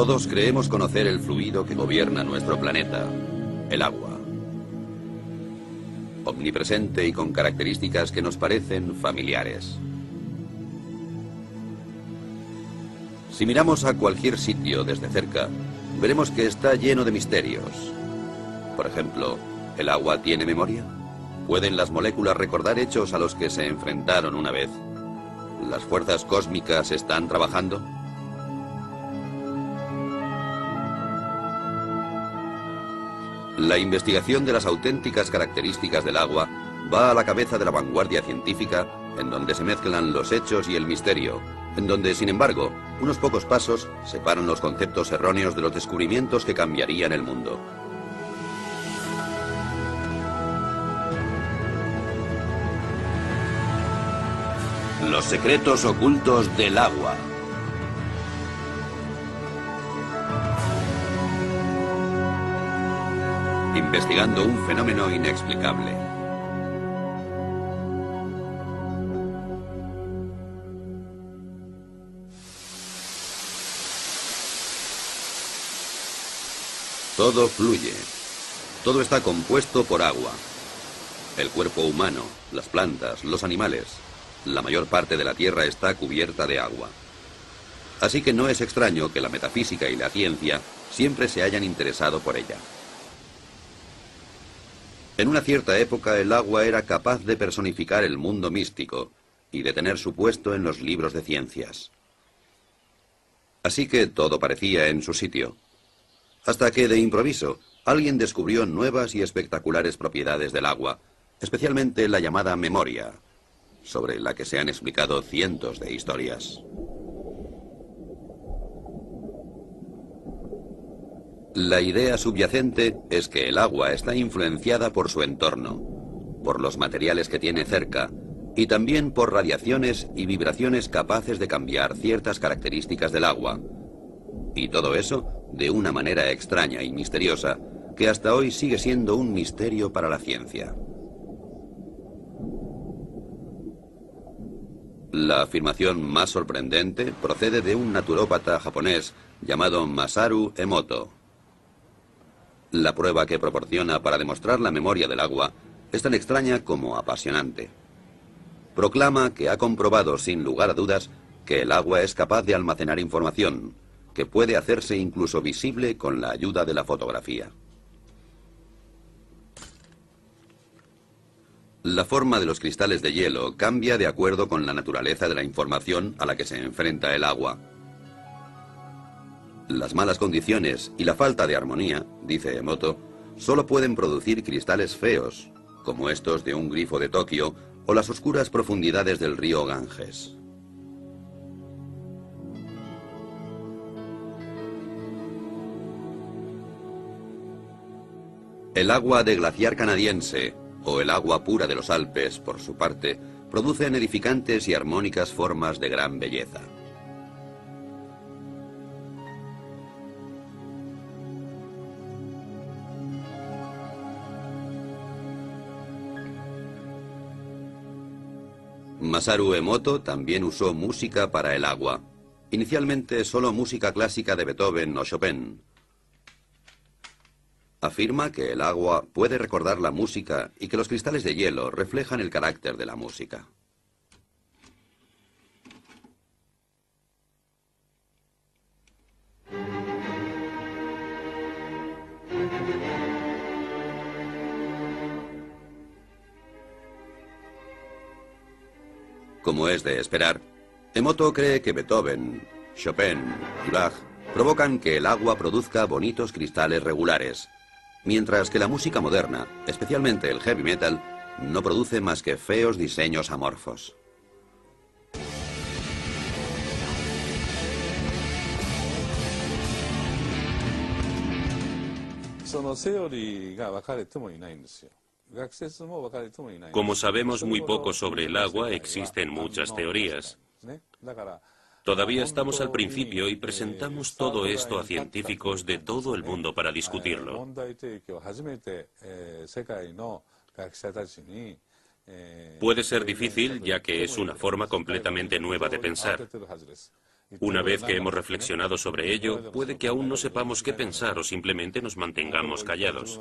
Todos creemos conocer el fluido que gobierna nuestro planeta, el agua. Omnipresente y con características que nos parecen familiares. Si miramos a cualquier sitio desde cerca, veremos que está lleno de misterios. Por ejemplo, ¿el agua tiene memoria? ¿Pueden las moléculas recordar hechos a los que se enfrentaron una vez? ¿Las fuerzas cósmicas están trabajando? La investigación de las auténticas características del agua va a la cabeza de la vanguardia científica, en donde se mezclan los hechos y el misterio, en donde, sin embargo, unos pocos pasos separan los conceptos erróneos de los descubrimientos que cambiarían el mundo. Los secretos ocultos del agua. Investigando un fenómeno inexplicable. Todo fluye. Todo está compuesto por agua. El cuerpo humano, las plantas, los animales. La mayor parte de la Tierra está cubierta de agua. Así que no es extraño que la metafísica y la ciencia siempre se hayan interesado por ella. En una cierta época el agua era capaz de personificar el mundo místico y de tener su puesto en los libros de ciencias. Así que todo parecía en su sitio. Hasta que, de improviso, alguien descubrió nuevas y espectaculares propiedades del agua, especialmente la llamada memoria, sobre la que se han explicado cientos de historias. La idea subyacente es que el agua está influenciada por su entorno, por los materiales que tiene cerca y también por radiaciones y vibraciones capaces de cambiar ciertas características del agua. Y todo eso de una manera extraña y misteriosa que hasta hoy sigue siendo un misterio para la ciencia. La afirmación más sorprendente procede de un naturópata japonés llamado Masaru Emoto. La prueba que proporciona para demostrar la memoria del agua es tan extraña como apasionante. Proclama que ha comprobado sin lugar a dudas que el agua es capaz de almacenar información, que puede hacerse incluso visible con la ayuda de la fotografía. La forma de los cristales de hielo cambia de acuerdo con la naturaleza de la información a la que se enfrenta el agua. Las malas condiciones y la falta de armonía, dice Emoto, solo pueden producir cristales feos, como estos de un grifo de Tokio o las oscuras profundidades del río Ganges. El agua de glaciar canadiense, o el agua pura de los Alpes, por su parte, producen edificantes y armónicas formas de gran belleza. Masaru Emoto también usó música para el agua. Inicialmente solo música clásica de Beethoven o Chopin. Afirma que el agua puede recordar la música y que los cristales de hielo reflejan el carácter de la música. Como es de esperar, Emoto cree que Beethoven, Chopin y Bach provocan que el agua produzca bonitos cristales regulares, mientras que la música moderna, especialmente el heavy metal, no produce más que feos diseños amorfos. Como sabemos muy poco sobre el agua, existen muchas teorías. Todavía estamos al principio y presentamos todo esto a científicos de todo el mundo para discutirlo. Puede ser difícil, ya que es una forma completamente nueva de pensar. Una vez que hemos reflexionado sobre ello, puede que aún no sepamos qué pensar o simplemente nos mantengamos callados.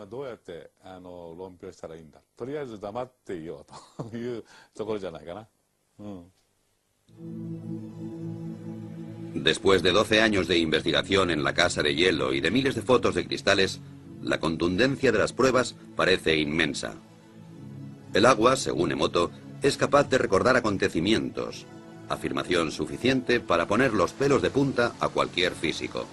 Después de 12 años de investigación en la casa de hielo y de miles de fotos de cristales, la contundencia de las pruebas parece inmensa. El agua, según Emoto, es capaz de recordar acontecimientos, afirmación suficiente para poner los pelos de punta a cualquier físico.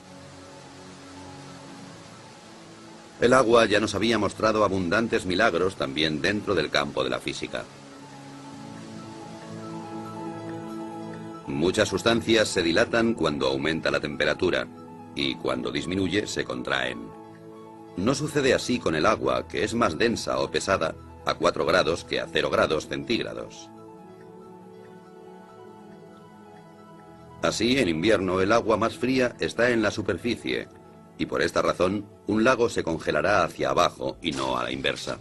El agua ya nos había mostrado abundantes milagros también dentro del campo de la física. Muchas sustancias se dilatan cuando aumenta la temperatura y cuando disminuye se contraen. No sucede así con el agua, que es más densa o pesada a 4 grados que a 0 grados centígrados. Así, en invierno, el agua más fría está en la superficie, y por esta razón, un lago se congelará hacia abajo y no a la inversa.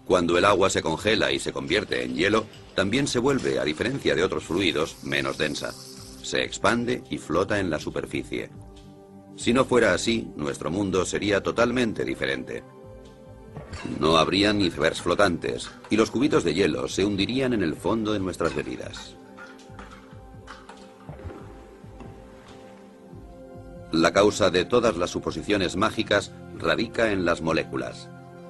Cuando el agua se congela y se convierte en hielo, también se vuelve, a diferencia de otros fluidos, menos densa. Se expande y flota en la superficie. Si no fuera así, nuestro mundo sería totalmente diferente. No habría icebergs flotantes, y los cubitos de hielo se hundirían en el fondo de nuestras bebidas. La causa de todas las suposiciones mágicas radica en las moléculas.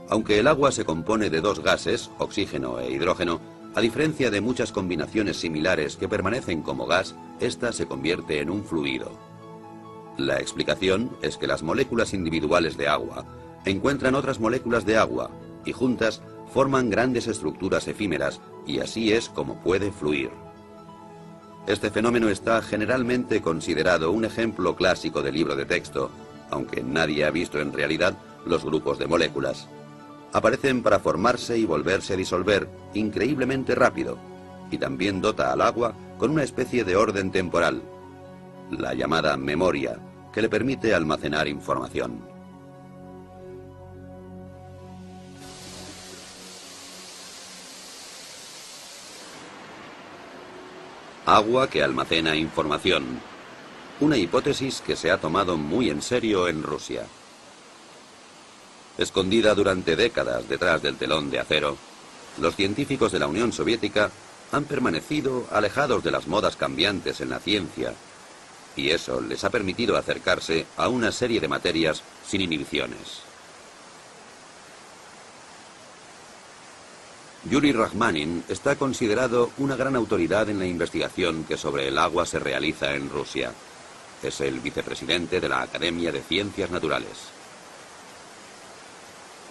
Aunque el agua se compone de 2 gases, oxígeno e hidrógeno, a diferencia de muchas combinaciones similares que permanecen como gas, esta se convierte en un fluido. La explicación es que las moléculas individuales de agua encuentran otras moléculas de agua y juntas forman grandes estructuras efímeras, y así es como puede fluir. Este fenómeno está generalmente considerado un ejemplo clásico de libro de texto, aunque nadie ha visto en realidad los grupos de moléculas. Aparecen para formarse y volverse a disolver increíblemente rápido, y también dota al agua con una especie de orden temporal, la llamada memoria, que le permite almacenar información. Agua que almacena información. Una hipótesis que se ha tomado muy en serio en Rusia. Escondida durante décadas detrás del telón de acero, los científicos de la Unión Soviética han permanecido alejados de las modas cambiantes en la ciencia, y eso les ha permitido acercarse a una serie de materias sin inhibiciones. Yuri Rachmanin está considerado una gran autoridad en la investigación que sobre el agua se realiza en Rusia. Es el vicepresidente de la Academia de Ciencias Naturales.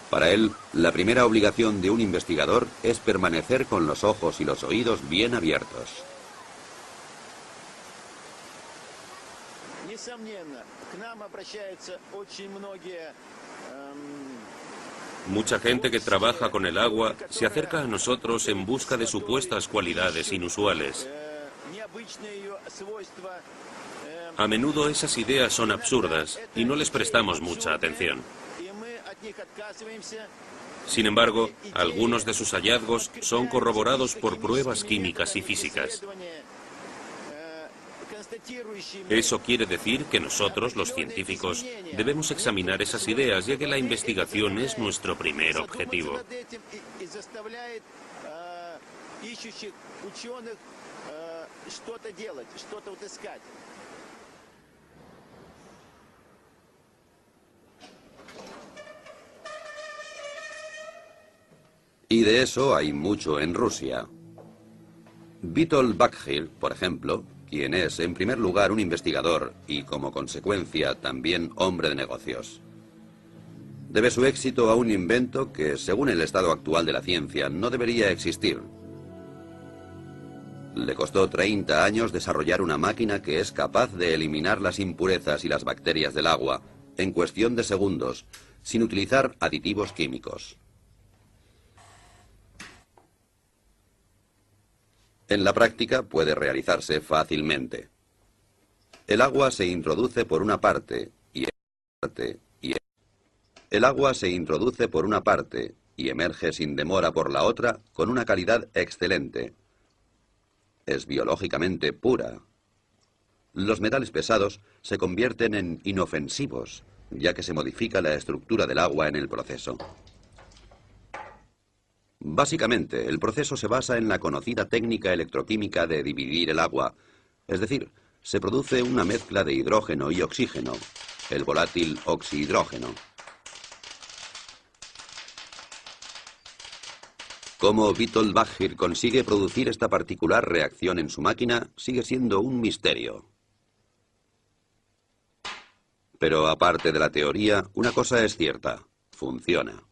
Para él, la primera obligación de un investigador es permanecer con los ojos y los oídos bien abiertos. Mucha gente que trabaja con el agua se acerca a nosotros en busca de supuestas cualidades inusuales. A menudo esas ideas son absurdas y no les prestamos mucha atención. Sin embargo, algunos de sus hallazgos son corroborados por pruebas químicas y físicas. Eso quiere decir que nosotros, los científicos, debemos examinar esas ideas, ya que la investigación es nuestro primer objetivo. Y de eso hay mucho en Rusia. Witold Buckhill, por ejemplo, quien es en primer lugar un investigador y como consecuencia también hombre de negocios, debe su éxito a un invento que, según el estado actual de la ciencia, no debería existir. Le costó 30 años desarrollar una máquina que es capaz de eliminar las impurezas y las bacterias del agua en cuestión de segundos, sin utilizar aditivos químicos. En la práctica puede realizarse fácilmente. El agua se introduce por una parte y emerge sin demora por la otra con una calidad excelente. Es biológicamente pura. Los metales pesados se convierten en inofensivos, ya que se modifica la estructura del agua en el proceso. Básicamente, el proceso se basa en la conocida técnica electroquímica de dividir el agua, es decir, se produce una mezcla de hidrógeno y oxígeno, el volátil oxihidrógeno. Cómo Witold Baggir consigue producir esta particular reacción en su máquina sigue siendo un misterio. Pero aparte de la teoría, una cosa es cierta: funciona.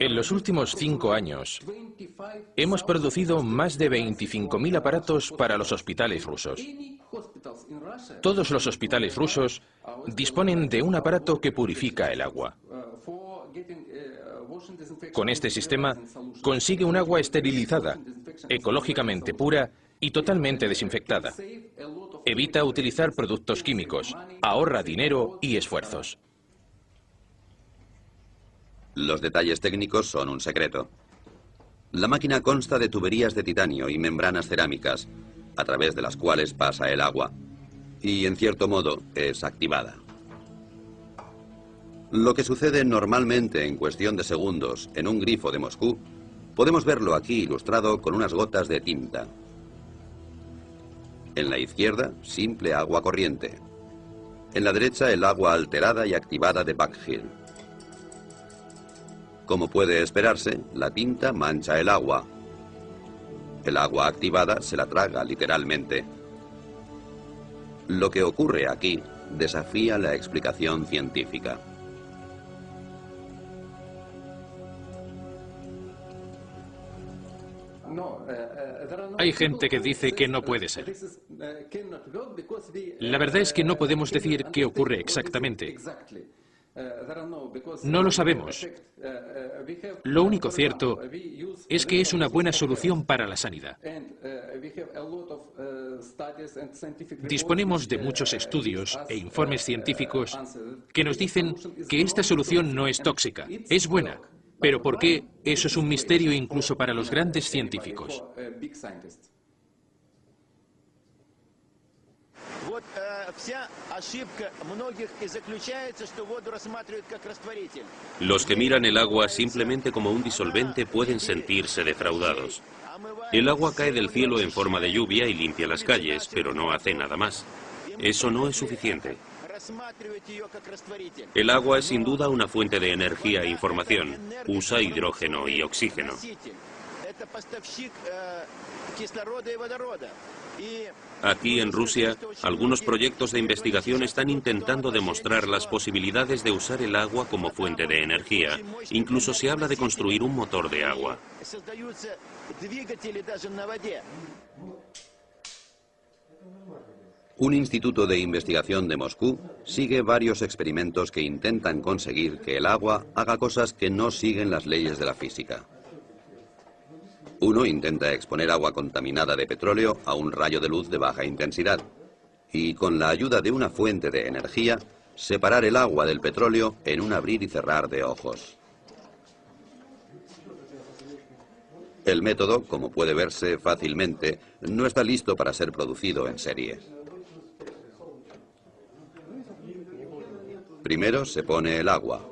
En los últimos 5 años, hemos producido más de 25.000 aparatos para los hospitales rusos. Todos los hospitales rusos disponen de un aparato que purifica el agua. Con este sistema, consigue un agua esterilizada, ecológicamente pura y totalmente desinfectada. Evita utilizar productos químicos, ahorra dinero y esfuerzos. Los detalles técnicos son un secreto. La máquina consta de tuberías de titanio y membranas cerámicas, a través de las cuales pasa el agua, y en cierto modo es activada. Lo que sucede normalmente en cuestión de segundos en un grifo de Moscú, podemos verlo aquí ilustrado con unas gotas de tinta. En la izquierda, simple agua corriente. En la derecha, el agua alterada y activada de Baggir. Como puede esperarse, la tinta mancha el agua. El agua activada se la traga literalmente. Lo que ocurre aquí desafía la explicación científica. Hay gente que dice que no puede ser. La verdad es que no podemos decir qué ocurre exactamente. No lo sabemos. Lo único cierto es que es una buena solución para la sanidad. Disponemos de muchos estudios e informes científicos que nos dicen que esta solución no es tóxica, es buena. Pero ¿por qué? Eso es un misterio incluso para los grandes científicos. Los que miran el agua simplemente como un disolvente pueden sentirse defraudados. El agua cae del cielo en forma de lluvia y limpia las calles, pero no hace nada más. Eso no es suficiente. El agua es sin duda una fuente de energía e información. Usa hidrógeno y oxígeno. Aquí en Rusia, algunos proyectos de investigación están intentando demostrar las posibilidades de usar el agua como fuente de energía. Incluso se habla de construir un motor de agua. Un instituto de investigación de Moscú sigue varios experimentos que intentan conseguir que el agua haga cosas que no siguen las leyes de la física. Uno intenta exponer agua contaminada de petróleo a un rayo de luz de baja intensidad y, con la ayuda de una fuente de energía, separar el agua del petróleo en un abrir y cerrar de ojos. El método, como puede verse fácilmente, no está listo para ser producido en serie. Primero se pone el agua.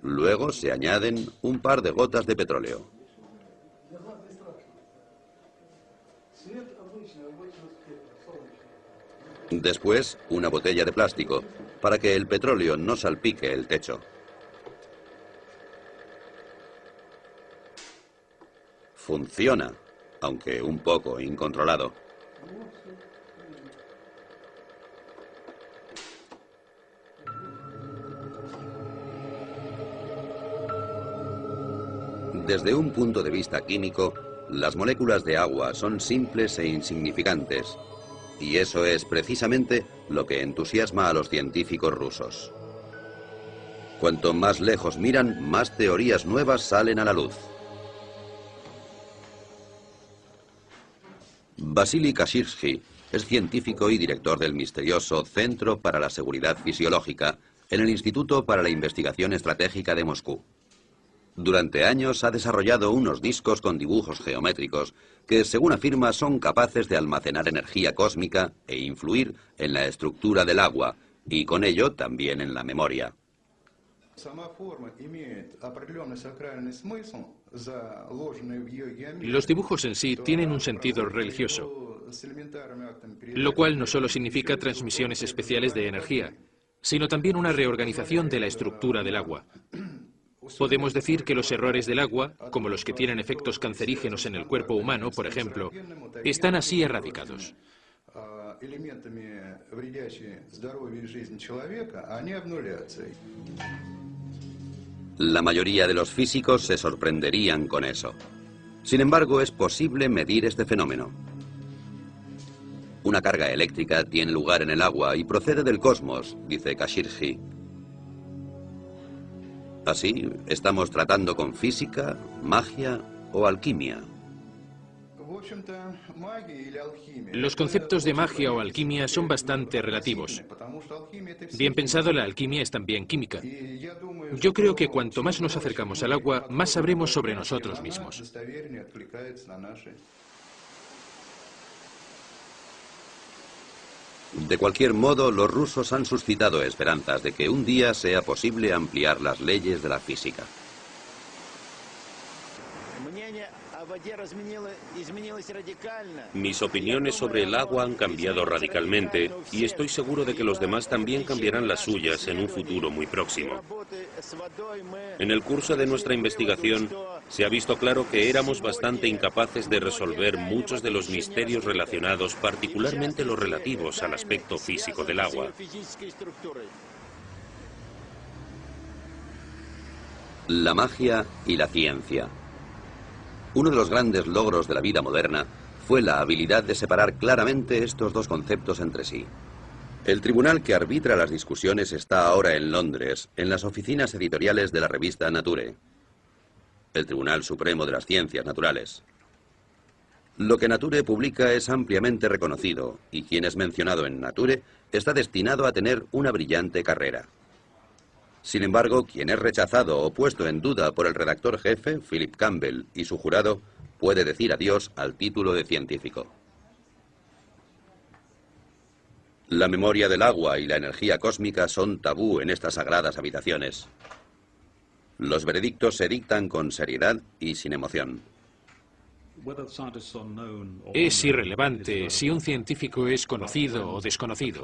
Luego se añaden un par de gotas de petróleo. Después, una botella de plástico, para que el petróleo no salpique el techo. Funciona, aunque un poco incontrolado. Desde un punto de vista químico, las moléculas de agua son simples e insignificantes, y eso es precisamente lo que entusiasma a los científicos rusos. Cuanto más lejos miran, más teorías nuevas salen a la luz. Vasily Kashirsky es científico y director del misterioso Centro para la Seguridad Fisiológica en el Instituto para la Investigación Estratégica de Moscú. Durante años ha desarrollado unos discos con dibujos geométricos que, según afirma, son capaces de almacenar energía cósmica e influir en la estructura del agua, y con ello también en la memoria. Los dibujos en sí tienen un sentido religioso, lo cual no solo significa transmisiones especiales de energía, sino también una reorganización de la estructura del agua. Podemos decir que los errores del agua, como los que tienen efectos cancerígenos en el cuerpo humano, por ejemplo, están así erradicados. La mayoría de los físicos se sorprenderían con eso. Sin embargo, es posible medir este fenómeno. Una carga eléctrica tiene lugar en el agua y procede del cosmos, dice Kashirji. Así, estamos tratando con física, magia o alquimia. Los conceptos de magia o alquimia son bastante relativos. Bien pensado, la alquimia es también química. Yo creo que cuanto más nos acercamos al agua, más sabremos sobre nosotros mismos. De cualquier modo, los rusos han suscitado esperanzas de que un día sea posible ampliar las leyes de la física. Mis opiniones sobre el agua han cambiado radicalmente y estoy seguro de que los demás también cambiarán las suyas en un futuro muy próximo. En el curso de nuestra investigación se ha visto claro que éramos bastante incapaces de resolver muchos de los misterios relacionados, particularmente los relativos al aspecto físico del agua. La magia y la ciencia. Uno de los grandes logros de la vida moderna fue la habilidad de separar claramente estos dos conceptos entre sí. El tribunal que arbitra las discusiones está ahora en Londres, en las oficinas editoriales de la revista Nature, el Tribunal Supremo de las Ciencias Naturales. Lo que Nature publica es ampliamente reconocido y quien es mencionado en Nature está destinado a tener una brillante carrera. Sin embargo, quien es rechazado o puesto en duda por el redactor jefe, Philip Campbell, y su jurado, puede decir adiós al título de científico. La memoria del agua y la energía cósmica son tabú en estas sagradas habitaciones. Los veredictos se dictan con seriedad y sin emoción. Es irrelevante si un científico es conocido o desconocido.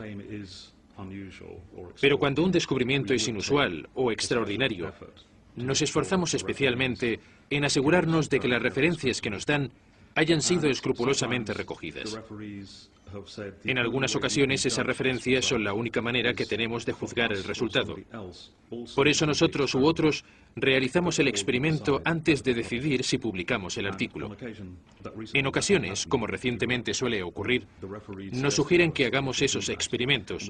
Pero cuando un descubrimiento es inusual o extraordinario, nos esforzamos especialmente en asegurarnos de que las referencias que nos dan hayan sido escrupulosamente recogidas. En algunas ocasiones esas referencias son la única manera que tenemos de juzgar el resultado. Por eso nosotros u otros realizamos el experimento antes de decidir si publicamos el artículo. En ocasiones, como recientemente suele ocurrir, nos sugieren que hagamos esos experimentos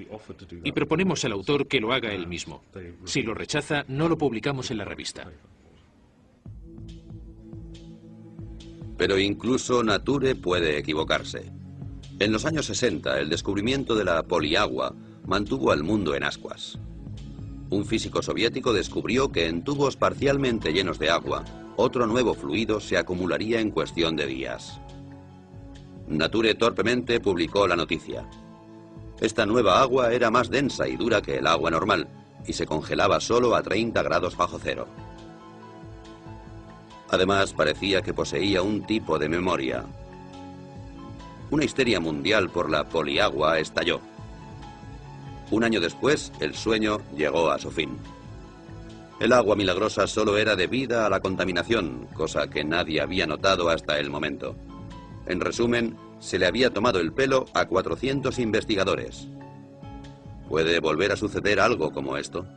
y proponemos al autor que lo haga él mismo. Si lo rechaza, no lo publicamos en la revista. Pero incluso Nature puede equivocarse. En los años 60, el descubrimiento de la poliagua mantuvo al mundo en ascuas. Un físico soviético descubrió que en tubos parcialmente llenos de agua, otro nuevo fluido se acumularía en cuestión de días. Nature torpemente publicó la noticia. Esta nueva agua era más densa y dura que el agua normal y se congelaba solo a 30 grados bajo cero. Además, parecía que poseía un tipo de memoria. Una histeria mundial por la poliagua estalló. Un año después, el sueño llegó a su fin. El agua milagrosa solo era debida a la contaminación, cosa que nadie había notado hasta el momento. En resumen, se le había tomado el pelo a 400 investigadores. ¿Puede volver a suceder algo como esto?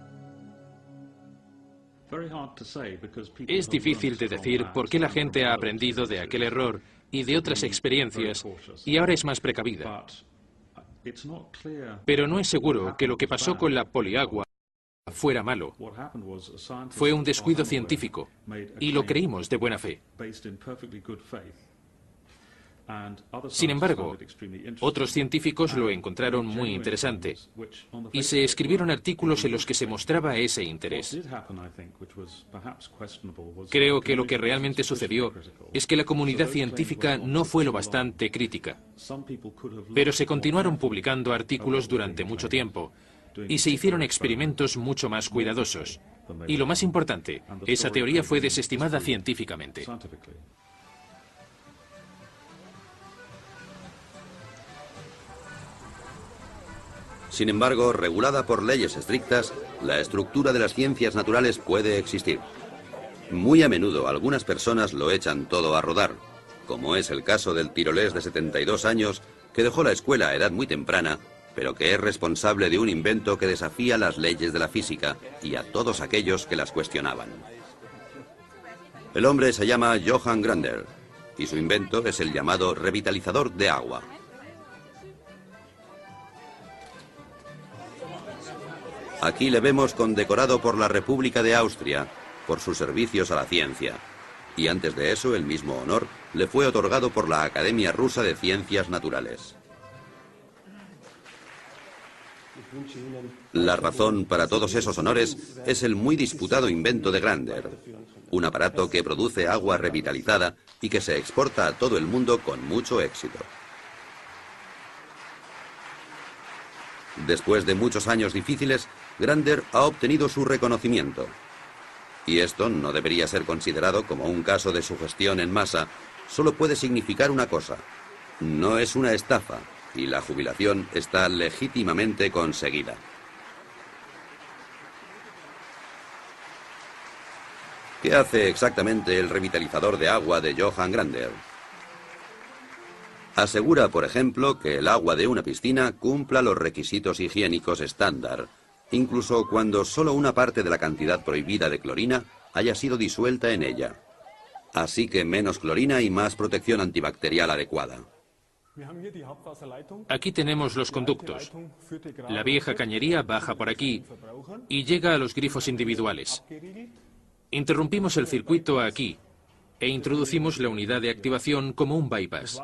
Es difícil de decir por qué la gente ha aprendido de aquel error y de otras experiencias y ahora es más precavida. Pero no es seguro que lo que pasó con la poliagua fuera malo. Fue un descuido científico y lo creímos de buena fe. Sin embargo, otros científicos lo encontraron muy interesante y se escribieron artículos en los que se mostraba ese interés. Creo que lo que realmente sucedió es que la comunidad científica no fue lo bastante crítica, pero se continuaron publicando artículos durante mucho tiempo y se hicieron experimentos mucho más cuidadosos. Y lo más importante, esa teoría fue desestimada científicamente. Sin embargo, regulada por leyes estrictas, la estructura de las ciencias naturales puede existir. Muy a menudo algunas personas lo echan todo a rodar, como es el caso del tirolés de 72 años que dejó la escuela a edad muy temprana, pero que es responsable de un invento que desafía las leyes de la física y a todos aquellos que las cuestionaban. El hombre se llama Johann Grander y su invento es el llamado revitalizador de agua. Aquí le vemos condecorado por la República de Austria por sus servicios a la ciencia. Y antes de eso, el mismo honor le fue otorgado por la Academia Rusa de Ciencias Naturales. La razón para todos esos honores es el muy disputado invento de Grander, un aparato que produce agua revitalizada y que se exporta a todo el mundo con mucho éxito. Después de muchos años difíciles, Grander ha obtenido su reconocimiento. Y esto no debería ser considerado como un caso de sugestión en masa, solo puede significar una cosa: no es una estafa, y la jubilación está legítimamente conseguida. ¿Qué hace exactamente el revitalizador de agua de Johann Grander? Asegura, por ejemplo, que el agua de una piscina cumpla los requisitos higiénicos estándar, incluso cuando solo una parte de la cantidad prohibida de clorina haya sido disuelta en ella. Así que menos clorina y más protección antibacterial adecuada. Aquí tenemos los conductos. La vieja cañería baja por aquí y llega a los grifos individuales. Interrumpimos el circuito aquí e introducimos la unidad de activación como un bypass.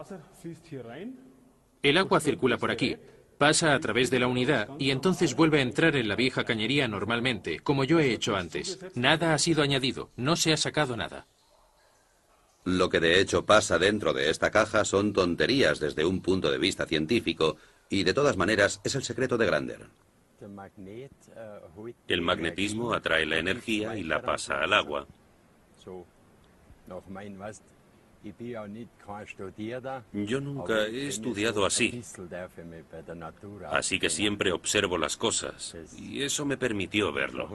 El agua circula por aquí, pasa a través de la unidad y entonces vuelve a entrar en la vieja cañería normalmente, como yo he hecho antes. Nada ha sido añadido, no se ha sacado nada. Lo que de hecho pasa dentro de esta caja son tonterías desde un punto de vista científico y de todas maneras es el secreto de Grander. El magnetismo atrae la energía y la pasa al agua. Yo nunca he estudiado así, así que siempre observo las cosas, y eso me permitió verlo.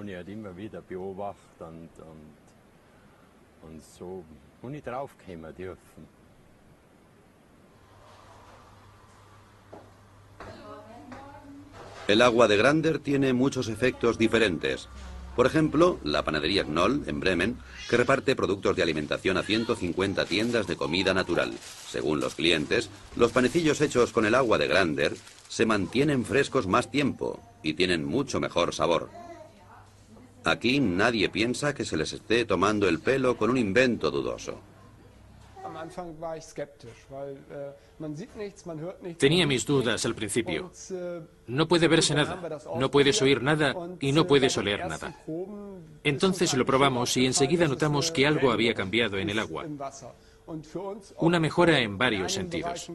El agua de Grander tiene muchos efectos diferentes. Por ejemplo, la panadería Knoll, en Bremen, que reparte productos de alimentación a 150 tiendas de comida natural. Según los clientes, los panecillos hechos con el agua de Grander se mantienen frescos más tiempo y tienen mucho mejor sabor. Aquí nadie piensa que se les esté tomando el pelo con un invento dudoso. Tenía mis dudas al principio. No puede verse nada, no puedes oír nada y no puedes oler nada. Entonces lo probamos y enseguida notamos que algo había cambiado en el agua. Una mejora en varios sentidos.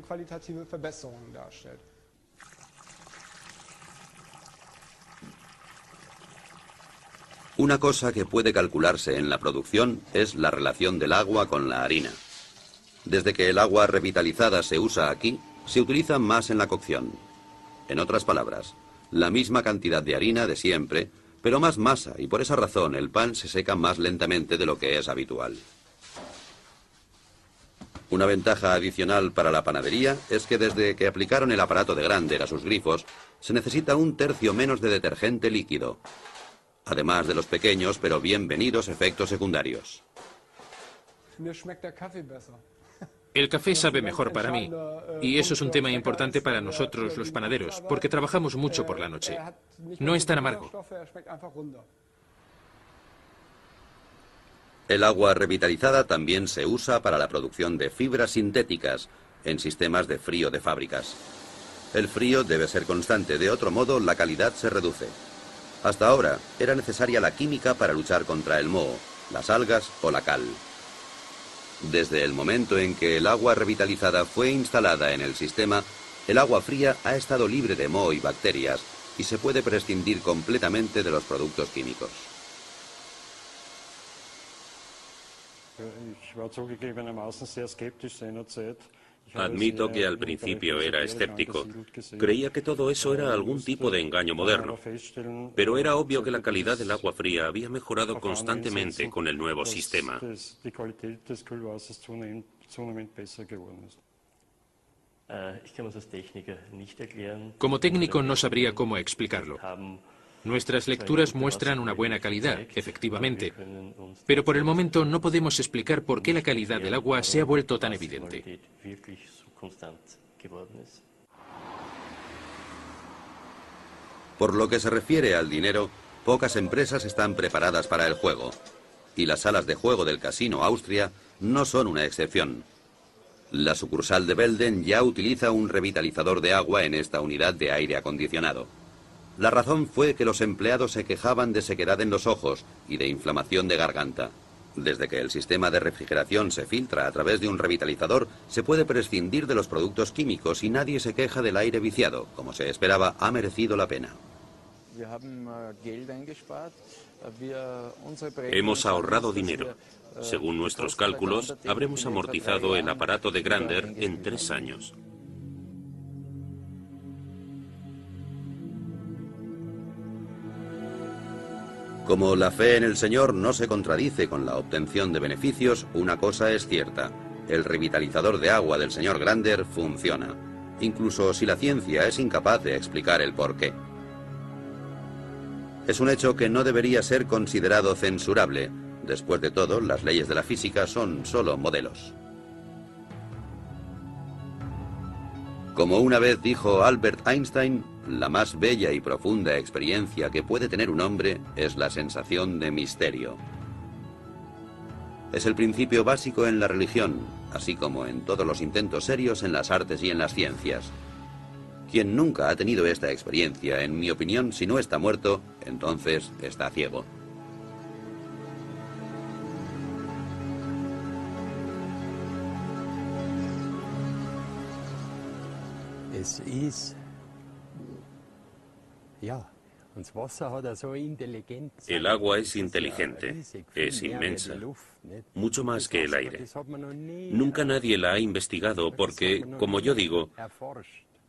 Una cosa que puede calcularse en la producción es la relación del agua con la harina. Desde que el agua revitalizada se usa aquí, se utiliza más en la cocción. En otras palabras, la misma cantidad de harina de siempre, pero más masa, y por esa razón el pan se seca más lentamente de lo que es habitual. Una ventaja adicional para la panadería es que desde que aplicaron el aparato de Grander a sus grifos, se necesita 1/3 menos de detergente líquido, además de los pequeños pero bienvenidos efectos secundarios. El café sabe mejor para mí, y eso es un tema importante para nosotros los panaderos, porque trabajamos mucho por la noche. No es tan amargo. El agua revitalizada también se usa para la producción de fibras sintéticas, en sistemas de frío de fábricas. El frío debe ser constante, de otro modo la calidad se reduce. Hasta ahora era necesaria la química para luchar contra el moho, las algas o la cal. Desde el momento en que el agua revitalizada fue instalada en el sistema, el agua fría ha estado libre de moho y bacterias y se puede prescindir completamente de los productos químicos. Admito que al principio era escéptico. Creía que todo eso era algún tipo de engaño moderno. Pero era obvio que la calidad del agua fría había mejorado constantemente con el nuevo sistema. Como técnico no sabría cómo explicarlo. Nuestras lecturas muestran una buena calidad, efectivamente, pero por el momento no podemos explicar por qué la calidad del agua se ha vuelto tan evidente. Por lo que se refiere al dinero, pocas empresas están preparadas para el juego, y las salas de juego del Casino Austria no son una excepción. La sucursal de Belden ya utiliza un revitalizador de agua en esta unidad de aire acondicionado. La razón fue que los empleados se quejaban de sequedad en los ojos y de inflamación de garganta. Desde que el sistema de refrigeración se filtra a través de un revitalizador, se puede prescindir de los productos químicos y nadie se queja del aire viciado. Como se esperaba, ha merecido la pena. Hemos ahorrado dinero. Según nuestros cálculos, habremos amortizado el aparato de Grander en 3 años. Como la fe en el Señor no se contradice con la obtención de beneficios, una cosa es cierta: el revitalizador de agua del señor Grander funciona, incluso si la ciencia es incapaz de explicar el porqué. Es un hecho que no debería ser considerado censurable. Después de todo, las leyes de la física son solo modelos. Como una vez dijo Albert Einstein, la más bella y profunda experiencia que puede tener un hombre es la sensación de misterio. Es el principio básico en la religión, así como en todos los intentos serios en las artes y en las ciencias. Quien nunca ha tenido esta experiencia, en mi opinión, si no está muerto, entonces está ciego. El agua es inteligente, es inmensa, mucho más que el aire. Nunca nadie la ha investigado porque, como yo digo,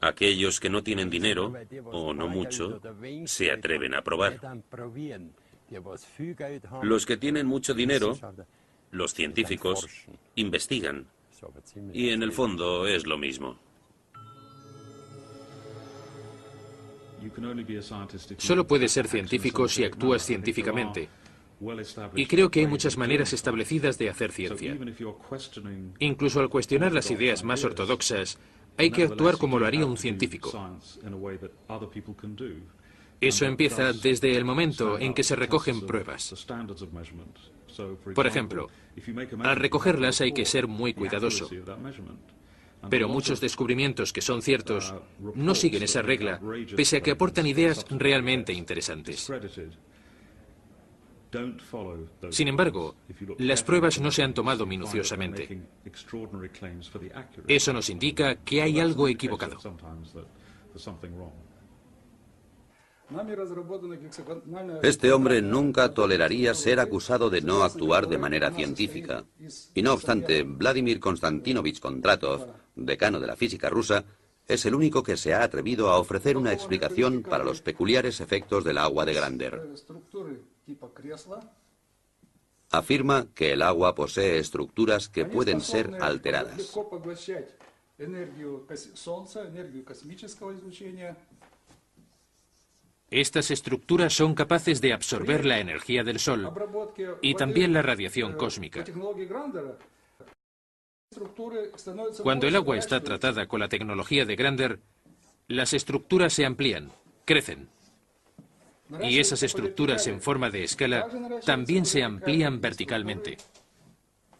aquellos que no tienen dinero, o no mucho, se atreven a probar. Los que tienen mucho dinero, los científicos, investigan. Y en el fondo es lo mismo. Solo puedes ser científico si actúas científicamente. Y creo que hay muchas maneras establecidas de hacer ciencia. Incluso al cuestionar las ideas más ortodoxas, hay que actuar como lo haría un científico. Eso empieza desde el momento en que se recogen pruebas. Por ejemplo, al recogerlas hay que ser muy cuidadoso. Pero muchos descubrimientos que son ciertos no siguen esa regla, pese a que aportan ideas realmente interesantes. Sin embargo, las pruebas no se han tomado minuciosamente. Eso nos indica que hay algo equivocado. Este hombre nunca toleraría ser acusado de no actuar de manera científica. Y no obstante, Vladimir Konstantinovich Kondratov, decano de la física rusa, es el único que se ha atrevido a ofrecer una explicación para los peculiares efectos del agua de Grander. Afirma que el agua posee estructuras que pueden ser alteradas. Estas estructuras son capaces de absorber la energía del Sol y también la radiación cósmica. Cuando el agua está tratada con la tecnología de Grander, las estructuras se amplían, crecen. Y esas estructuras en forma de escala también se amplían verticalmente.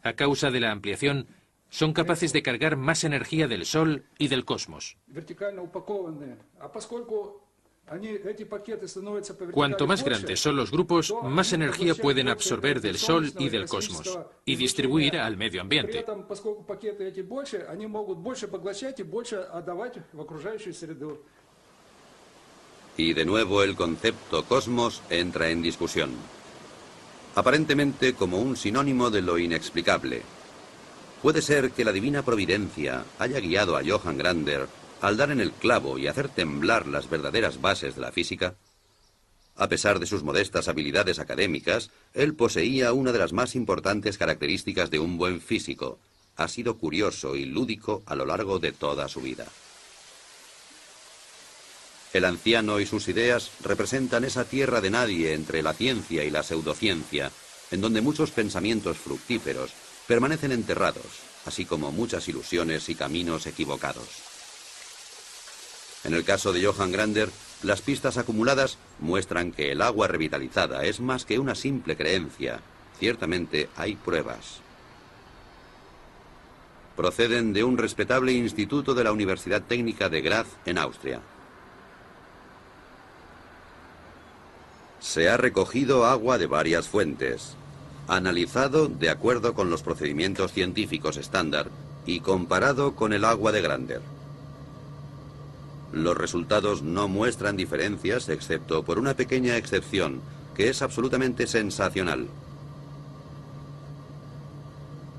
A causa de la ampliación, son capaces de cargar más energía del Sol y del cosmos. Cuanto más grandes son los grupos, más energía pueden absorber del Sol y del cosmos y distribuir al medio ambiente. Y de nuevo el concepto cosmos entra en discusión. Aparentemente como un sinónimo de lo inexplicable. ¿Puede ser que la divina providencia haya guiado a Johann Grander al dar en el clavo y hacer temblar las verdaderas bases de la física? A pesar de sus modestas habilidades académicas, él poseía una de las más importantes características de un buen físico. Ha sido curioso y lúdico a lo largo de toda su vida. El anciano y sus ideas representan esa tierra de nadie entre la ciencia y la pseudociencia, en donde muchos pensamientos fructíferos permanecen enterrados, así como muchas ilusiones y caminos equivocados. En el caso de Johann Grander, las pistas acumuladas muestran que el agua revitalizada es más que una simple creencia. Ciertamente hay pruebas. Proceden de un respetable instituto de la Universidad Técnica de Graz, en Austria. Se ha recogido agua de varias fuentes, analizado de acuerdo con los procedimientos científicos estándar y comparado con el agua de Grander. Los resultados no muestran diferencias excepto por una pequeña excepción, que es absolutamente sensacional.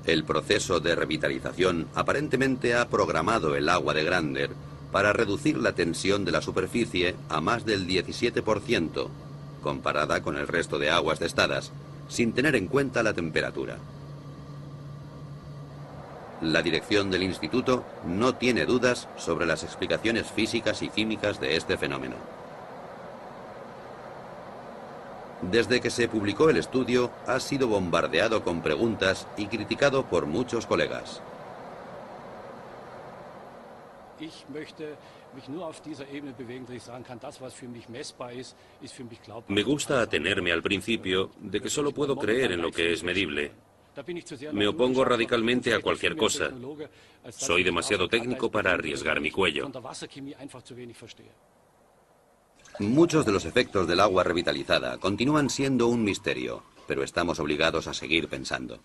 El proceso de revitalización aparentemente ha programado el agua de Grander para reducir la tensión de la superficie a más del 17%, comparada con el resto de aguas testadas, sin tener en cuenta la temperatura. La dirección del instituto no tiene dudas sobre las explicaciones físicas y químicas de este fenómeno. Desde que se publicó el estudio, ha sido bombardeado con preguntas y criticado por muchos colegas. Me gusta atenerme al principio de que solo puedo creer en lo que es medible. Me opongo radicalmente a cualquier cosa. Soy demasiado técnico para arriesgar mi cuello. Muchos de los efectos del agua revitalizada continúan siendo un misterio, pero estamos obligados a seguir pensando.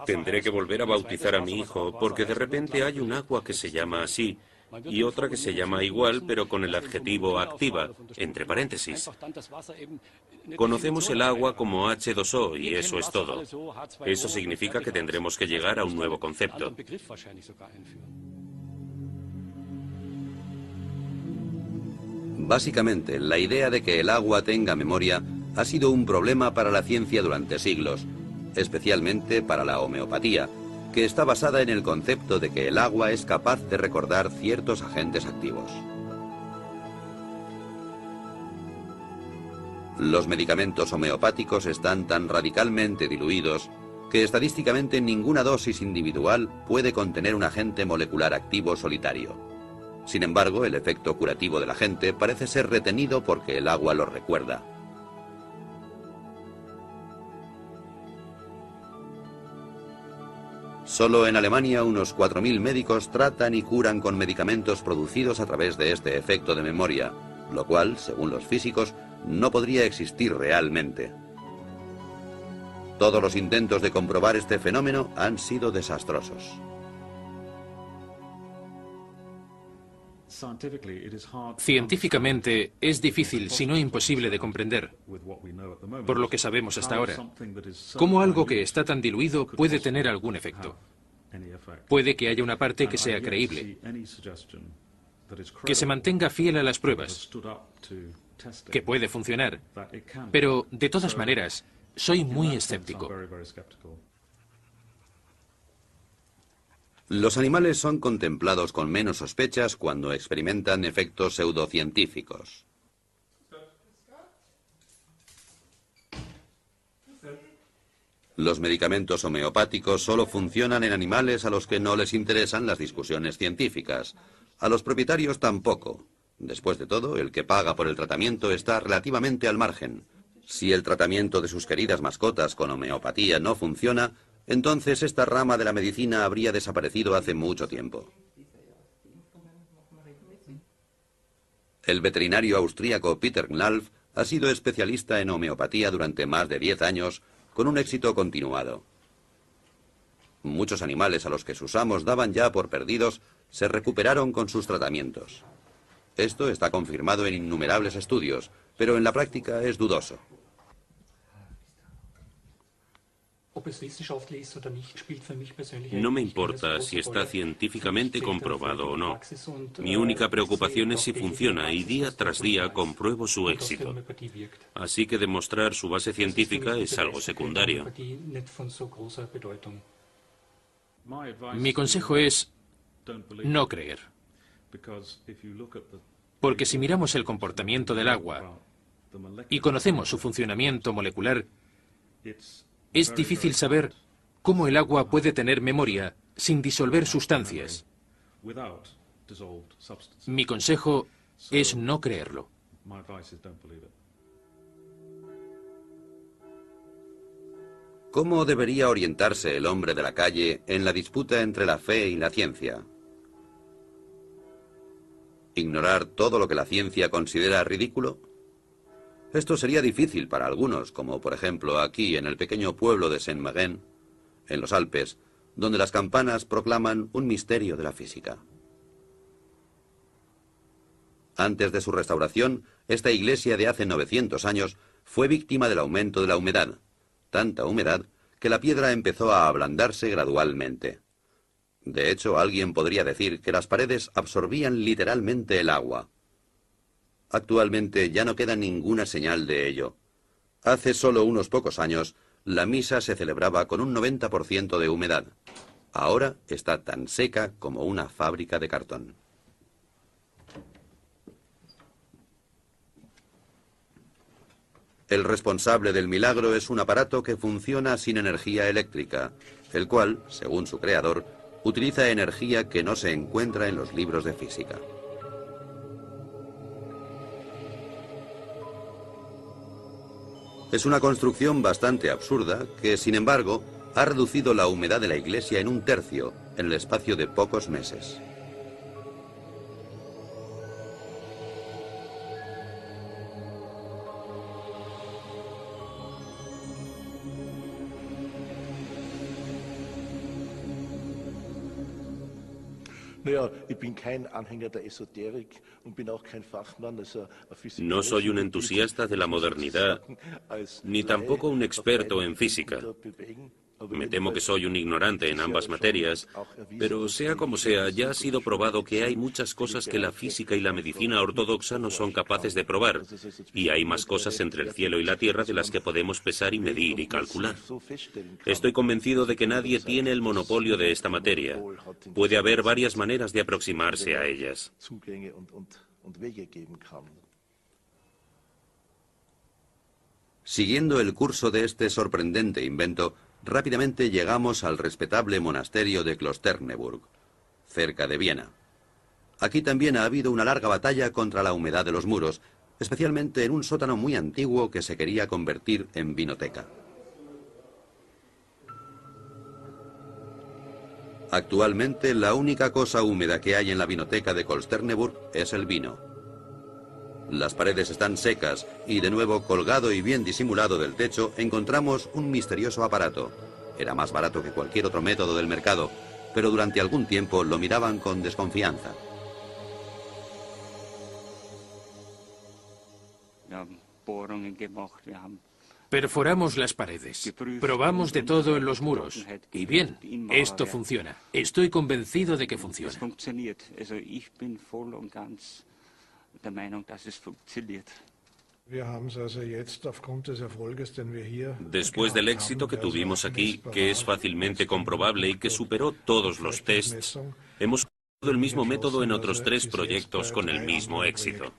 Tendré que volver a bautizar a mi hijo, porque de repente hay un agua que se llama así, y otra que se llama igual, pero con el adjetivo activa, entre paréntesis. Conocemos el agua como H2O y eso es todo. Eso significa que tendremos que llegar a un nuevo concepto. Básicamente, la idea de que el agua tenga memoria ha sido un problema para la ciencia durante siglos, especialmente para la homeopatía, que está basada en el concepto de que el agua es capaz de recordar ciertos agentes activos. Los medicamentos homeopáticos están tan radicalmente diluidos que estadísticamente ninguna dosis individual puede contener un agente molecular activo solitario. Sin embargo, el efecto curativo del agente parece ser retenido porque el agua lo recuerda. Solo en Alemania unos 4.000 médicos tratan y curan con medicamentos producidos a través de este efecto de memoria, lo cual, según los físicos, no podría existir realmente. Todos los intentos de comprobar este fenómeno han sido desastrosos. Científicamente es difícil, si no imposible, de comprender, por lo que sabemos hasta ahora, cómo algo que está tan diluido puede tener algún efecto. Puede que haya una parte que sea creíble, que se mantenga fiel a las pruebas, que puede funcionar, pero de todas maneras, soy muy escéptico. Los animales son contemplados con menos sospechas cuando experimentan efectos pseudocientíficos. Los medicamentos homeopáticos solo funcionan en animales a los que no les interesan las discusiones científicas. A los propietarios tampoco. Después de todo, el que paga por el tratamiento está relativamente al margen. Si el tratamiento de sus queridas mascotas con homeopatía no funciona, entonces esta rama de la medicina habría desaparecido hace mucho tiempo. El veterinario austríaco Peter Knalf ha sido especialista en homeopatía durante más de 10 años, con un éxito continuado. Muchos animales a los que sus amos daban ya por perdidos se recuperaron con sus tratamientos. Esto está confirmado en innumerables estudios, pero en la práctica es dudoso. No me importa si está científicamente comprobado o no. Mi única preocupación es si funciona y día tras día compruebo su éxito. Así que demostrar su base científica es algo secundario. Mi consejo es no creer. Porque si miramos el comportamiento del agua y conocemos su funcionamiento molecular, es difícil saber cómo el agua puede tener memoria sin disolver sustancias. Mi consejo es no creerlo. ¿Cómo debería orientarse el hombre de la calle en la disputa entre la fe y la ciencia? ¿Ignorar todo lo que la ciencia considera ridículo? Esto sería difícil para algunos, como por ejemplo aquí en el pequeño pueblo de Saint-Marin, en los Alpes, donde las campanas proclaman un misterio de la física. Antes de su restauración, esta iglesia de hace 900 años fue víctima del aumento de la humedad, tanta humedad que la piedra empezó a ablandarse gradualmente. De hecho, alguien podría decir que las paredes absorbían literalmente el agua. Actualmente ya no queda ninguna señal de ello. Hace solo unos pocos años, la misa se celebraba con un 90% de humedad. Ahora está tan seca como una fábrica de cartón. El responsable del milagro es un aparato que funciona sin energía eléctrica, el cual, según su creador, utiliza energía que no se encuentra en los libros de física. Es una construcción bastante absurda que, sin embargo, ha reducido la humedad de la iglesia en un tercio en el espacio de pocos meses. No soy un entusiasta de la modernidad, ni tampoco un experto en física. Me temo que soy un ignorante en ambas materias, pero sea como sea, ya ha sido probado que hay muchas cosas que la física y la medicina ortodoxa no son capaces de probar, y hay más cosas entre el cielo y la tierra de las que podemos pesar y medir y calcular. Estoy convencido de que nadie tiene el monopolio de esta materia. Puede haber varias maneras de aproximarse a ellas. Siguiendo el curso de este sorprendente invento, rápidamente llegamos al respetable monasterio de Klosterneuburg, cerca de Viena. Aquí también ha habido una larga batalla contra la humedad de los muros, especialmente en un sótano muy antiguo que se quería convertir en vinoteca. Actualmente la única cosa húmeda que hay en la vinoteca de Klosterneuburg es el vino. Las paredes están secas y de nuevo colgado y bien disimulado del techo encontramos un misterioso aparato. Era más barato que cualquier otro método del mercado, pero durante algún tiempo lo miraban con desconfianza. Perforamos las paredes, probamos de todo en los muros. Y bien, esto funciona. Estoy convencido de que funciona. Después del éxito que tuvimos aquí, que es fácilmente comprobable y que superó todos los tests, hemos usado el mismo método en otros 3 proyectos con el mismo éxito.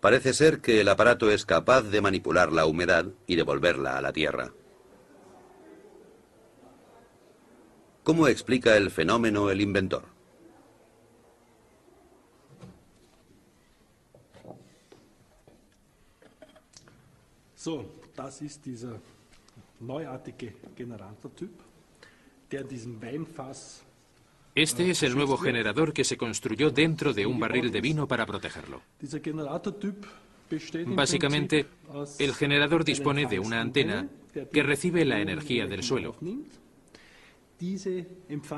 Parece ser que el aparato es capaz de manipular la humedad y devolverla a la tierra. ¿Cómo explica el fenómeno el inventor? Das ist dieser neuartige Generatortyp, der in diesem Weinfass. Este es el nuevo generador que se construyó dentro de un barril de vino para protegerlo. Básicamente, el generador dispone de una antena que recibe la energía del suelo.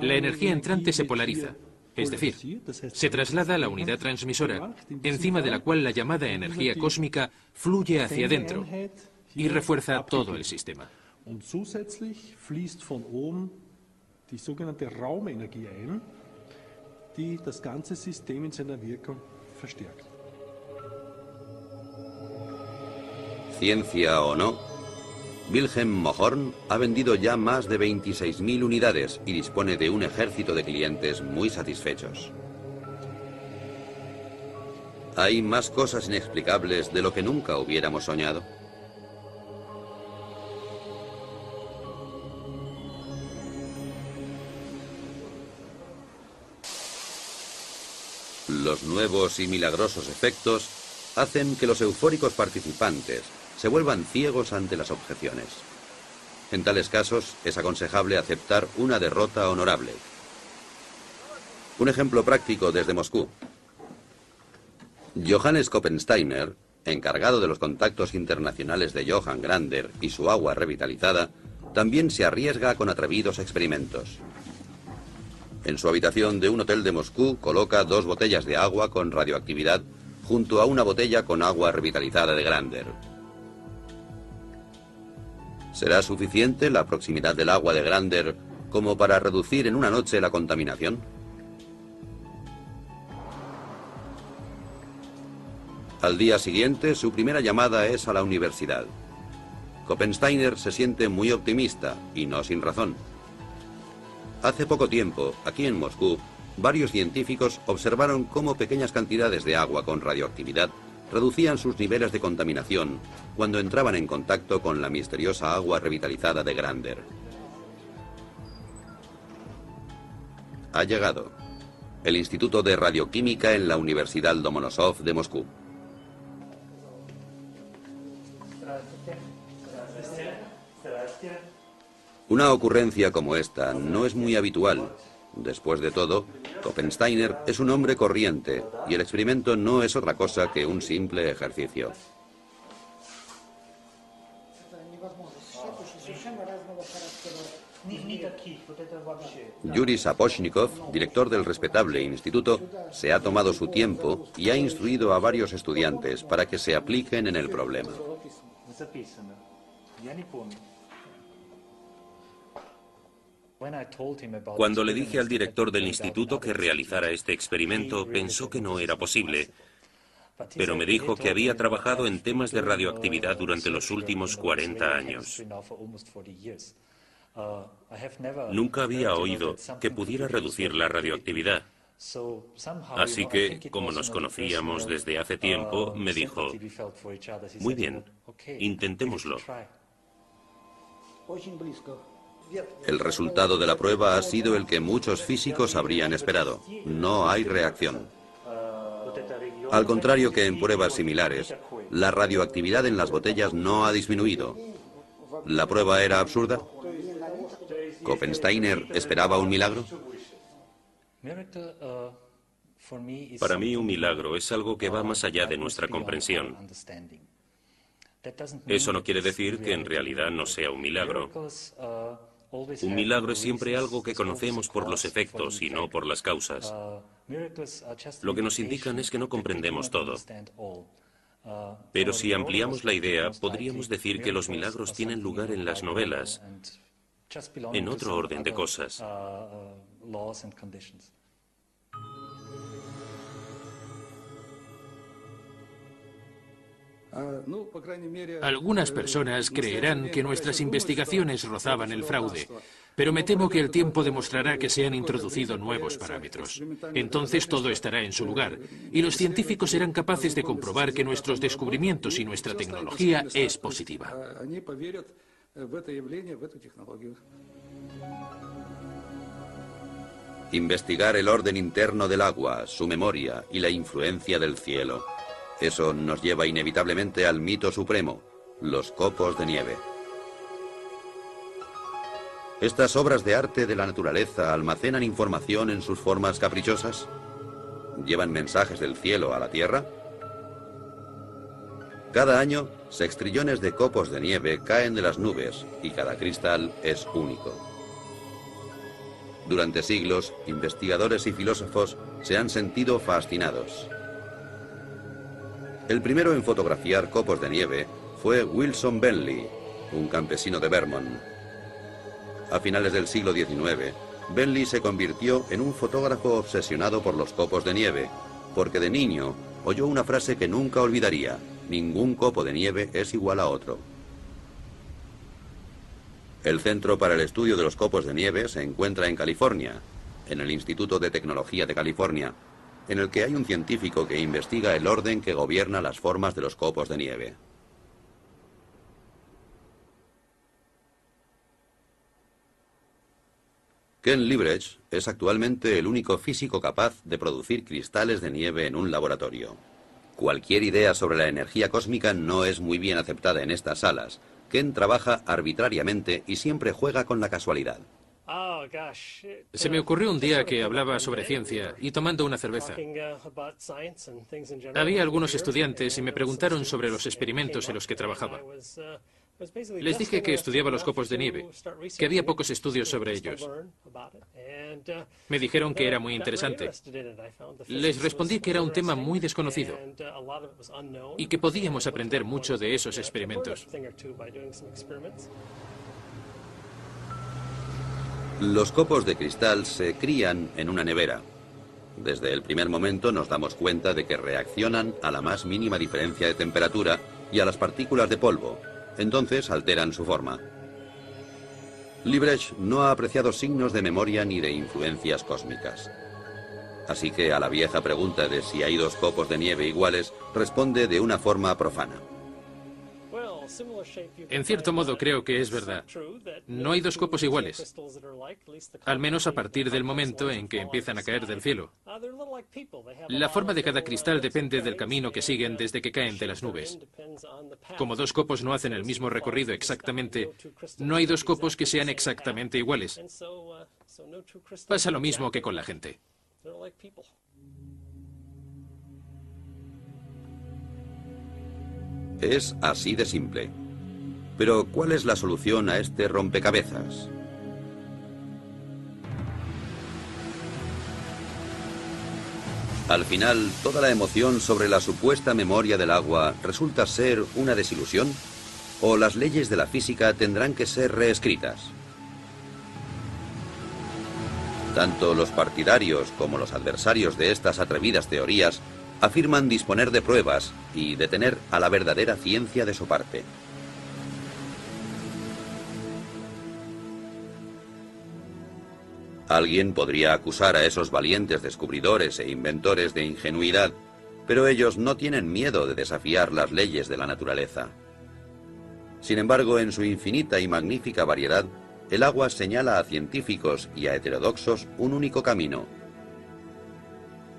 La energía entrante se polariza, es decir, se traslada a la unidad transmisora, encima de la cual la llamada energía cósmica fluye hacia adentro y refuerza todo el sistema. Die sogenannte Raumenergie ein, die das ganze System in seiner Wirkung verstärkt. Ciencia o no, Wilhelm Moorhorn ha vendido ya más de 26.000 unidades y dispone de un ejército de clientes muy satisfechos. ¿Hay más cosas inexplicables de lo que nunca hubiéramos soñado? Los nuevos y milagrosos efectos hacen que los eufóricos participantes se vuelvan ciegos ante las objeciones. En tales casos es aconsejable aceptar una derrota honorable. Un ejemplo práctico desde Moscú. Johannes Koppensteiner, encargado de los contactos internacionales de Johann Grander y su agua revitalizada, también se arriesga con atrevidos experimentos. En su habitación de un hotel de Moscú coloca 2 botellas de agua con radioactividad junto a una botella con agua revitalizada de Grander. ¿Será suficiente la proximidad del agua de Grander como para reducir en una noche la contaminación? Al día siguiente, su primera llamada es a la universidad. Koppensteiner se siente muy optimista, y no sin razón. Hace poco tiempo, aquí en Moscú, varios científicos observaron cómo pequeñas cantidades de agua con radioactividad reducían sus niveles de contaminación cuando entraban en contacto con la misteriosa agua revitalizada de Grander. Ha llegado el Instituto de Radioquímica en la Universidad Lomonosov de Moscú. Una ocurrencia como esta no es muy habitual. Después de todo, Koppensteiner es un hombre corriente y el experimento no es otra cosa que un simple ejercicio. Yuri Sapochnikov, director del respetable instituto, se ha tomado su tiempo y ha instruido a varios estudiantes para que se apliquen en el problema. Cuando le dije al director del instituto que realizara este experimento, pensó que no era posible, pero me dijo que había trabajado en temas de radioactividad durante los últimos 40 años. Nunca había oído que pudiera reducir la radioactividad. Así que, como nos conocíamos desde hace tiempo, me dijo, muy bien, intentémoslo. El resultado de la prueba ha sido el que muchos físicos habrían esperado. No hay reacción. Al contrario que en pruebas similares, la radioactividad en las botellas no ha disminuido. ¿La prueba era absurda? ¿Koppensteiner esperaba un milagro? Para mí, un milagro es algo que va más allá de nuestra comprensión. Eso no quiere decir que en realidad no sea un milagro. Un milagro es siempre algo que conocemos por los efectos y no por las causas. Lo que nos indican es que no comprendemos todo. Pero si ampliamos la idea, podríamos decir que los milagros tienen lugar en las novelas, en otro orden de cosas. Algunas personas creerán que nuestras investigaciones rozaban el fraude, pero me temo que el tiempo demostrará que se han introducido nuevos parámetros. Entonces todo estará en su lugar, y los científicos serán capaces de comprobar que nuestros descubrimientos y nuestra tecnología es positiva. Investigar el orden interno del agua, su memoria y la influencia del cielo. Eso nos lleva inevitablemente al mito supremo. los copos de nieve. ¿Estas obras de arte de la naturaleza almacenan información en sus formas caprichosas? ¿Llevan mensajes del cielo a la tierra? Cada año, sextrillones de copos de nieve caen de las nubes y cada cristal es único. Durante siglos, investigadores y filósofos se han sentido fascinados. El primero en fotografiar copos de nieve fue Wilson Bentley, un campesino de Vermont. A finales del siglo XIX, Bentley se convirtió en un fotógrafo obsesionado por los copos de nieve, porque de niño oyó una frase que nunca olvidaría: ningún copo de nieve es igual a otro. El Centro para el Estudio de los Copos de Nieve se encuentra en California, en el Instituto de Tecnología de California, en el que hay un científico que investiga el orden que gobierna las formas de los copos de nieve. Ken Liebrecht es actualmente el único físico capaz de producir cristales de nieve en un laboratorio. Cualquier idea sobre la energía cósmica no es muy bien aceptada en estas salas. Ken trabaja arbitrariamente y siempre juega con la casualidad. Se me ocurrió un día que hablaba sobre ciencia y tomando una cerveza. Había algunos estudiantes y me preguntaron sobre los experimentos en los que trabajaba. Les dije que estudiaba los copos de nieve, que había pocos estudios sobre ellos. Me dijeron que era muy interesante. Les respondí que era un tema muy desconocido y que podíamos aprender mucho de esos experimentos. Los copos de cristal se crían en una nevera. Desde el primer momento nos damos cuenta de que reaccionan a la más mínima diferencia de temperatura y a las partículas de polvo. Entonces alteran su forma. Liebrecht no ha apreciado signos de memoria ni de influencias cósmicas. Así que a la vieja pregunta de si hay dos copos de nieve iguales, responde de una forma profana. En cierto modo creo que es verdad. No hay dos copos iguales, al menos a partir del momento en que empiezan a caer del cielo. La forma de cada cristal depende del camino que siguen desde que caen de las nubes. Como dos copos no hacen el mismo recorrido exactamente, no hay dos copos que sean exactamente iguales. Pasa lo mismo que con la gente. Es así de simple. Pero, ¿cuál es la solución a este rompecabezas? Al final, ¿toda la emoción sobre la supuesta memoria del agua resulta ser una desilusión? ¿O las leyes de la física tendrán que ser reescritas? Tanto los partidarios como los adversarios de estas atrevidas teorías afirman disponer de pruebas y de tener a la verdadera ciencia de su parte. Alguien podría acusar a esos valientes descubridores e inventores de ingenuidad, pero ellos no tienen miedo de desafiar las leyes de la naturaleza. Sin embargo, en su infinita y magnífica variedad, el agua señala a científicos y a heterodoxos un único camino.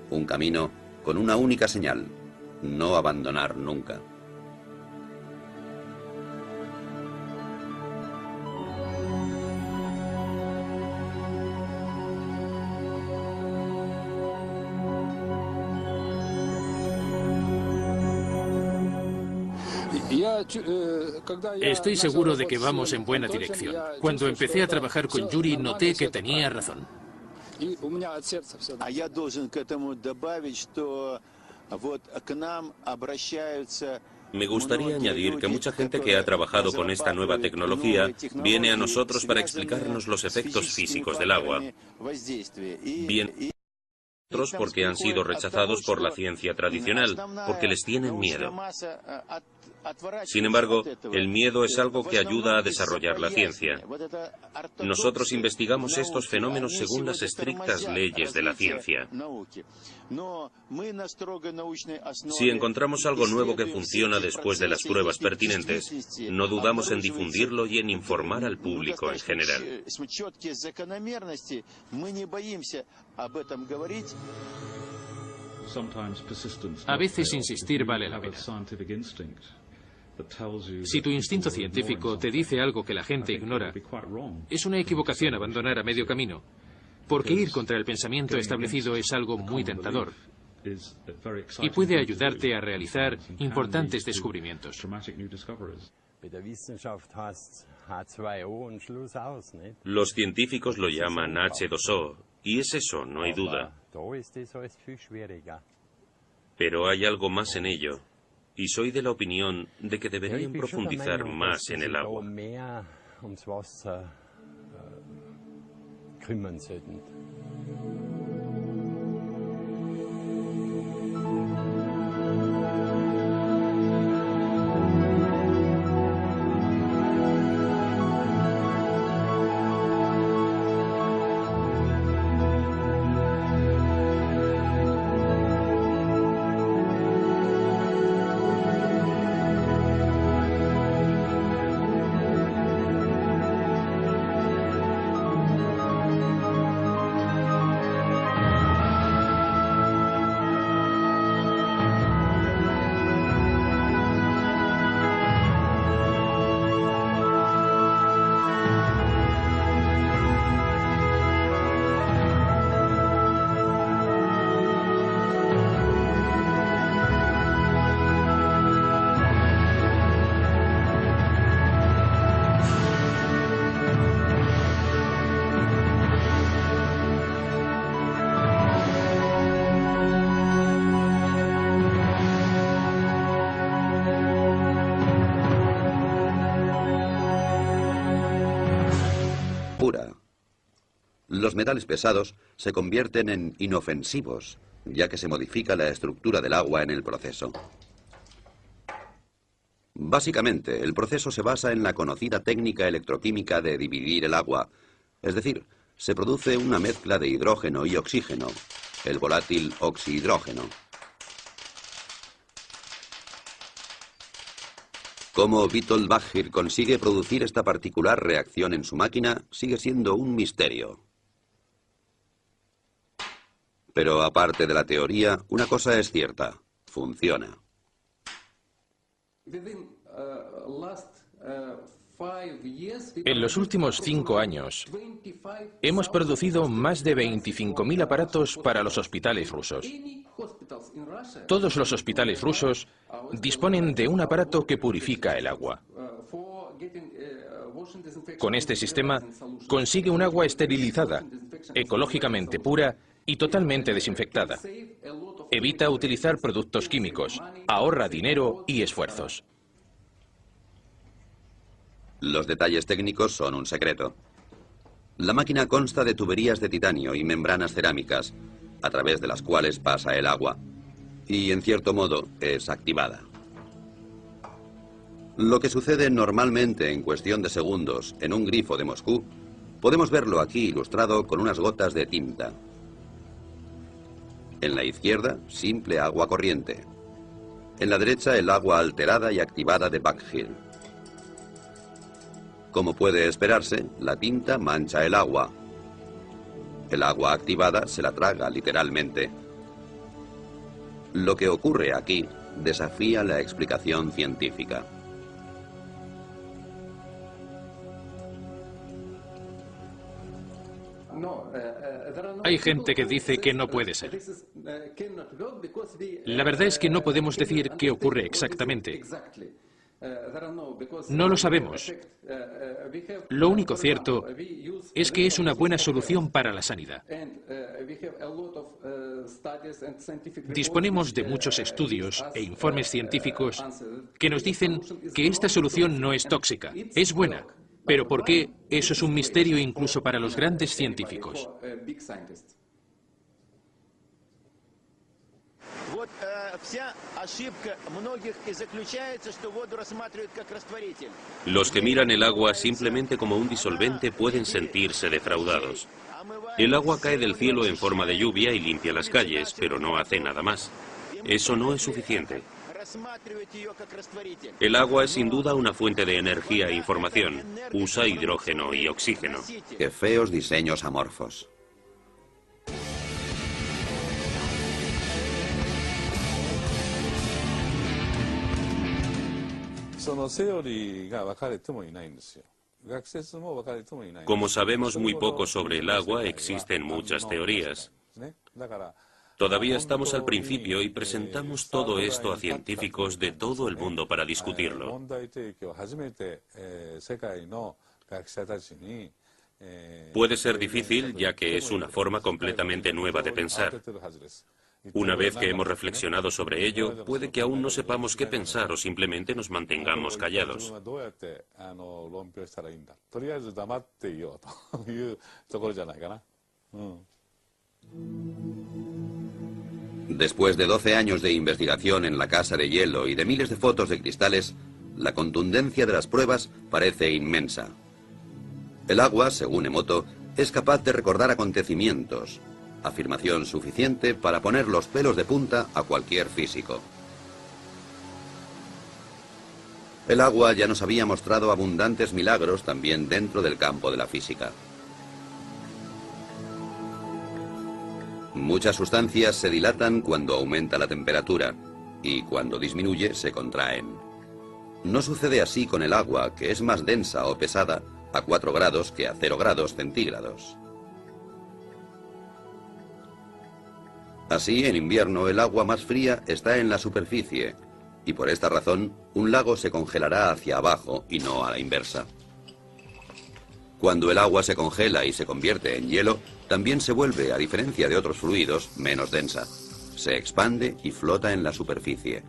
Un camino con una única señal: no abandonar nunca. Estoy seguro de que vamos en buena dirección. Cuando empecé a trabajar con Yuri, noté que tenía razón. Me gustaría añadir que mucha gente que ha trabajado con esta nueva tecnología viene a nosotros para explicarnos los efectos físicos del agua. Bien, otros porque han sido rechazados por la ciencia tradicional, porque les tienen miedo. Sin embargo, el miedo es algo que ayuda a desarrollar la ciencia. Nosotros investigamos estos fenómenos según las estrictas leyes de la ciencia. Si encontramos algo nuevo que funciona después de las pruebas pertinentes, no dudamos en difundirlo y en informar al público en general. A veces insistir vale la pena. Si tu instinto científico te dice algo que la gente ignora, es una equivocación abandonar a medio camino, porque ir contra el pensamiento establecido es algo muy tentador y puede ayudarte a realizar importantes descubrimientos. Los científicos lo llaman H2O, y es eso, no hay duda. Pero hay algo más en ello, y soy de la opinión de que deberían profundizar más en el agua. Pura. Los metales pesados se convierten en inofensivos, ya que se modifica la estructura del agua en el proceso. Básicamente, el proceso se basa en la conocida técnica electroquímica de dividir el agua, es decir, se produce una mezcla de hidrógeno y oxígeno, el volátil oxihidrógeno. Cómo Witold Baggir consigue producir esta particular reacción en su máquina sigue siendo un misterio. Pero aparte de la teoría, una cosa es cierta: funciona. En los últimos 5 años, hemos producido más de 25.000 aparatos para los hospitales rusos. Todos los hospitales rusos disponen de un aparato que purifica el agua. Con este sistema, consigue un agua esterilizada, ecológicamente pura y totalmente desinfectada. Evita utilizar productos químicos, ahorra dinero y esfuerzos. Los detalles técnicos son un secreto. La máquina consta de tuberías de titanio y membranas cerámicas, a través de las cuales pasa el agua, y en cierto modo es activada. Lo que sucede normalmente en cuestión de segundos en un grifo de Moscú, podemos verlo aquí ilustrado con unas gotas de tinta. En la izquierda, simple agua corriente. En la derecha, el agua alterada y activada de Baggir. Como puede esperarse, la tinta mancha el agua. El agua activada se la traga literalmente. Lo que ocurre aquí desafía la explicación científica. Hay gente que dice que no puede ser. La verdad es que no podemos decir qué ocurre exactamente. No lo sabemos. Lo único cierto es que es una buena solución para la sanidad. Disponemos de muchos estudios e informes científicos que nos dicen que esta solución no es tóxica, es buena. Pero ¿por qué? Eso es un misterio incluso para los grandes científicos. Los que miran el agua simplemente como un disolvente pueden sentirse defraudados. El agua cae del cielo en forma de lluvia y limpia las calles, pero no hace nada más. Eso no es suficiente. El agua es sin duda una fuente de energía e información. Usa hidrógeno y oxígeno. Qué feos diseños amorfos. Como sabemos muy poco sobre el agua, existen muchas teorías. Todavía estamos al principio y presentamos todo esto a científicos de todo el mundo para discutirlo. Puede ser difícil, ya que es una forma completamente nueva de pensar. Una vez que hemos reflexionado sobre ello, puede que aún no sepamos qué pensar o simplemente nos mantengamos callados. Después de 12 años de investigación en la casa de hielo y de miles de fotos de cristales, la contundencia de las pruebas parece inmensa. El agua, según Emoto, es capaz de recordar acontecimientos, afirmación suficiente para poner los pelos de punta a cualquier físico. El agua ya nos había mostrado abundantes milagros también dentro del campo de la física. Muchas sustancias se dilatan cuando aumenta la temperatura y cuando disminuye se contraen. No sucede así con el agua, que es más densa o pesada a 4 grados que a 0 grados centígrados. Así, en invierno, el agua más fría está en la superficie, y por esta razón, un lago se congelará hacia abajo y no a la inversa. Cuando el agua se congela y se convierte en hielo, también se vuelve, a diferencia de otros fluidos, menos densa. Se expande y flota en la superficie.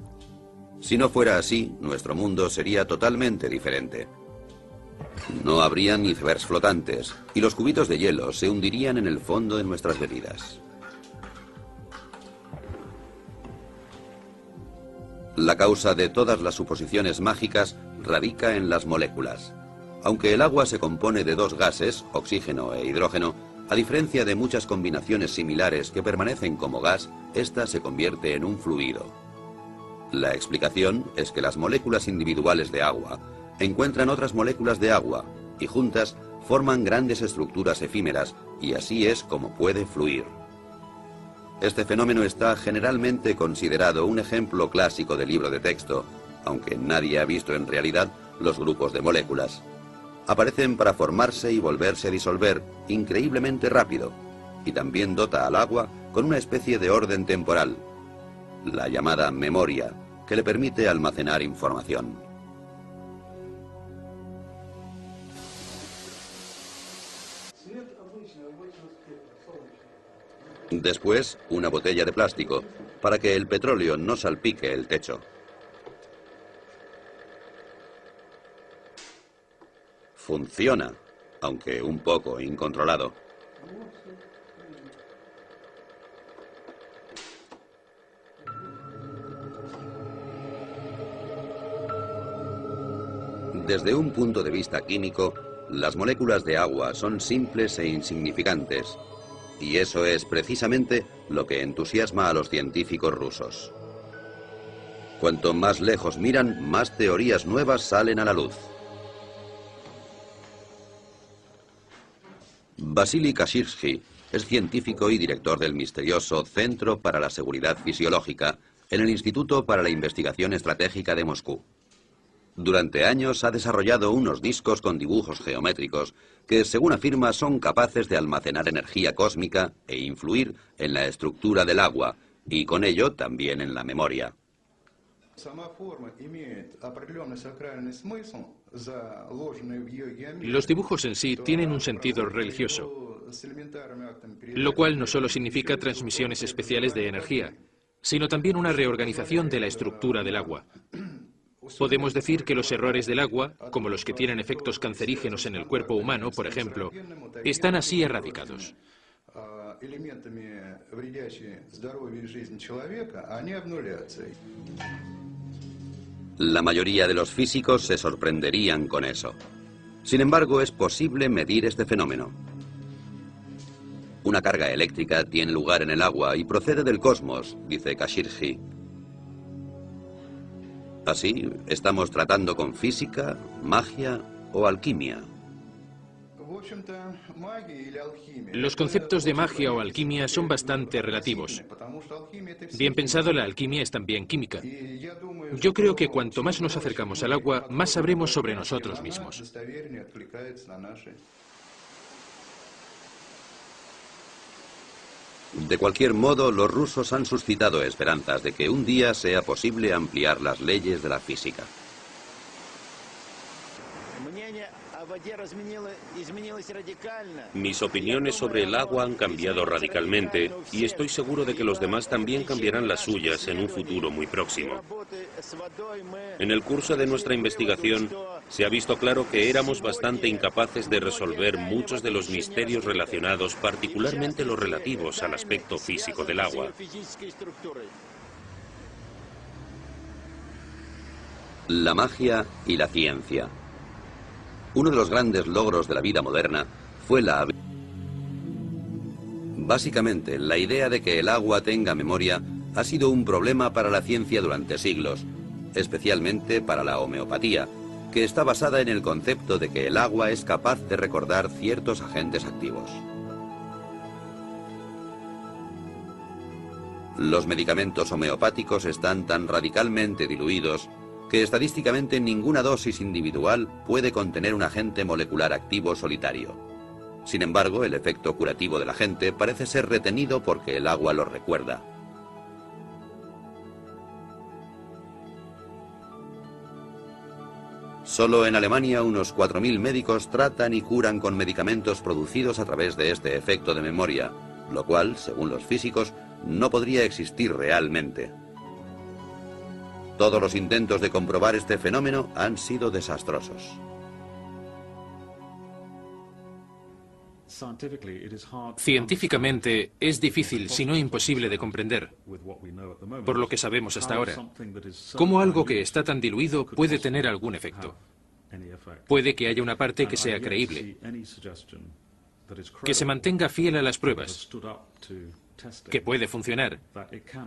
Si no fuera así, nuestro mundo sería totalmente diferente. No habrían icebergs flotantes, y los cubitos de hielo se hundirían en el fondo de nuestras bebidas. La causa de todas las suposiciones mágicas radica en las moléculas. Aunque el agua se compone de 2 gases, oxígeno e hidrógeno, a diferencia de muchas combinaciones similares que permanecen como gas, esta se convierte en un fluido. La explicación es que las moléculas individuales de agua encuentran otras moléculas de agua y juntas forman grandes estructuras efímeras, y así es como puede fluir. Este fenómeno está generalmente considerado un ejemplo clásico de libro de texto, aunque nadie ha visto en realidad los grupos de moléculas. Aparecen para formarse y volverse a disolver increíblemente rápido, y también dota al agua con una especie de orden temporal, la llamada memoria, que le permite almacenar información. Después, una botella de plástico, para que el petróleo no salpique el techo. Funciona, aunque un poco incontrolado. Desde un punto de vista químico, las moléculas de agua son simples e insignificantes, y eso es precisamente lo que entusiasma a los científicos rusos. Cuanto más lejos miran, más teorías nuevas salen a la luz. Vasily Kashirsky es científico y director del misterioso Centro para la Seguridad Fisiológica en el Instituto para la Investigación Estratégica de Moscú. Durante años ha desarrollado unos discos con dibujos geométricos que, según afirma, son capaces de almacenar energía cósmica e influir en la estructura del agua, y con ello también en la memoria. Los dibujos en sí tienen un sentido religioso, lo cual no solo significa transmisiones especiales de energía, sino también una reorganización de la estructura del agua. Podemos decir que los errores del agua, como los que tienen efectos cancerígenos en el cuerpo humano, por ejemplo, están así erradicados. La mayoría de los físicos se sorprenderían con eso. Sin embargo, es posible medir este fenómeno. Una carga eléctrica tiene lugar en el agua y procede del cosmos, dice Kashirsky. Así, estamos tratando con física, magia o alquimia. Los conceptos de magia o alquimia son bastante relativos. Bien pensado, la alquimia es también química. Yo creo que cuanto más nos acercamos al agua, más sabremos sobre nosotros mismos. De cualquier modo, los rusos han suscitado esperanzas de que un día sea posible ampliar las leyes de la física. Mis opiniones sobre el agua han cambiado radicalmente y estoy seguro de que los demás también cambiarán las suyas en un futuro muy próximo. En el curso de nuestra investigación se ha visto claro que éramos bastante incapaces de resolver muchos de los misterios relacionados, particularmente los relativos al aspecto físico del agua. La magia y la ciencia. Uno de los grandes logros de la vida moderna fue Básicamente, la idea de que el agua tenga memoria ha sido un problema para la ciencia durante siglos, especialmente para la homeopatía, que está basada en el concepto de que el agua es capaz de recordar ciertos agentes activos. Los medicamentos homeopáticos están tan radicalmente diluidos que estadísticamente ninguna dosis individual puede contener un agente molecular activo solitario. Sin embargo, el efecto curativo del agente parece ser retenido porque el agua lo recuerda. Solo en Alemania unos 4.000 médicos tratan y curan con medicamentos producidos a través de este efecto de memoria, lo cual, según los físicos, no podría existir realmente. Todos los intentos de comprobar este fenómeno han sido desastrosos. Científicamente es difícil, si no imposible, de comprender, por lo que sabemos hasta ahora, cómo algo que está tan diluido puede tener algún efecto. Puede que haya una parte que sea creíble, que se mantenga fiel a las pruebas, que puede funcionar,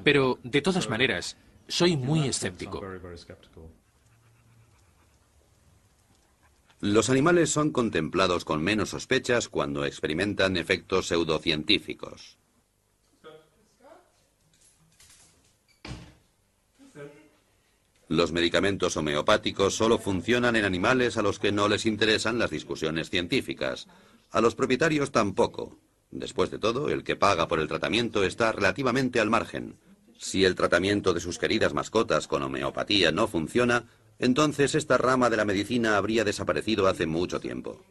pero de todas maneras, soy muy escéptico. Los animales son contemplados con menos sospechas cuando experimentan efectos pseudocientíficos. Los medicamentos homeopáticos solo funcionan en animales a los que no les interesan las discusiones científicas. A los propietarios tampoco. Después de todo, el que paga por el tratamiento está relativamente al margen. Si el tratamiento de sus queridas mascotas con homeopatía no funciona, entonces esta rama de la medicina habría desaparecido hace mucho tiempo.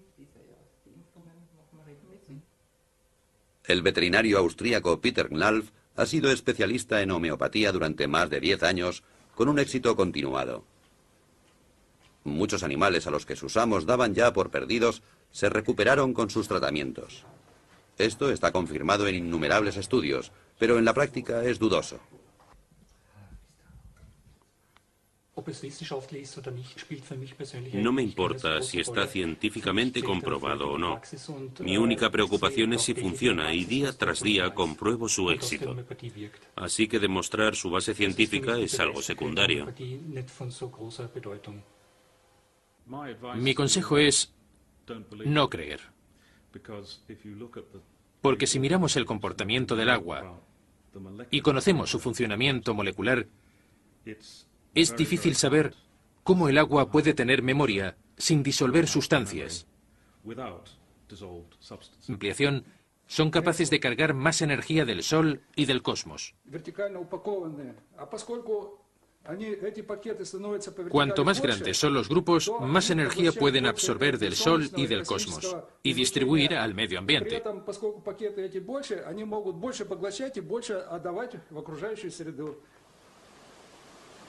El veterinario austríaco Peter Knalf ha sido especialista en homeopatía durante más de 10 años, con un éxito continuado. Muchos animales a los que sus amos daban ya por perdidos se recuperaron con sus tratamientos. Esto está confirmado en innumerables estudios, pero en la práctica es dudoso. No me importa si está científicamente comprobado o no. Mi única preocupación es si funciona y día tras día compruebo su éxito. Así que demostrar su base científica es algo secundario. Mi consejo es no creer. Porque si miramos el comportamiento del agua y conocemos su funcionamiento molecular, es difícil saber cómo el agua puede tener memoria sin disolver sustancias. Ampliación, son capaces de cargar más energía del Sol y del cosmos. Cuanto más grandes son los grupos, más energía pueden absorber del Sol y del cosmos y distribuir al medio ambiente.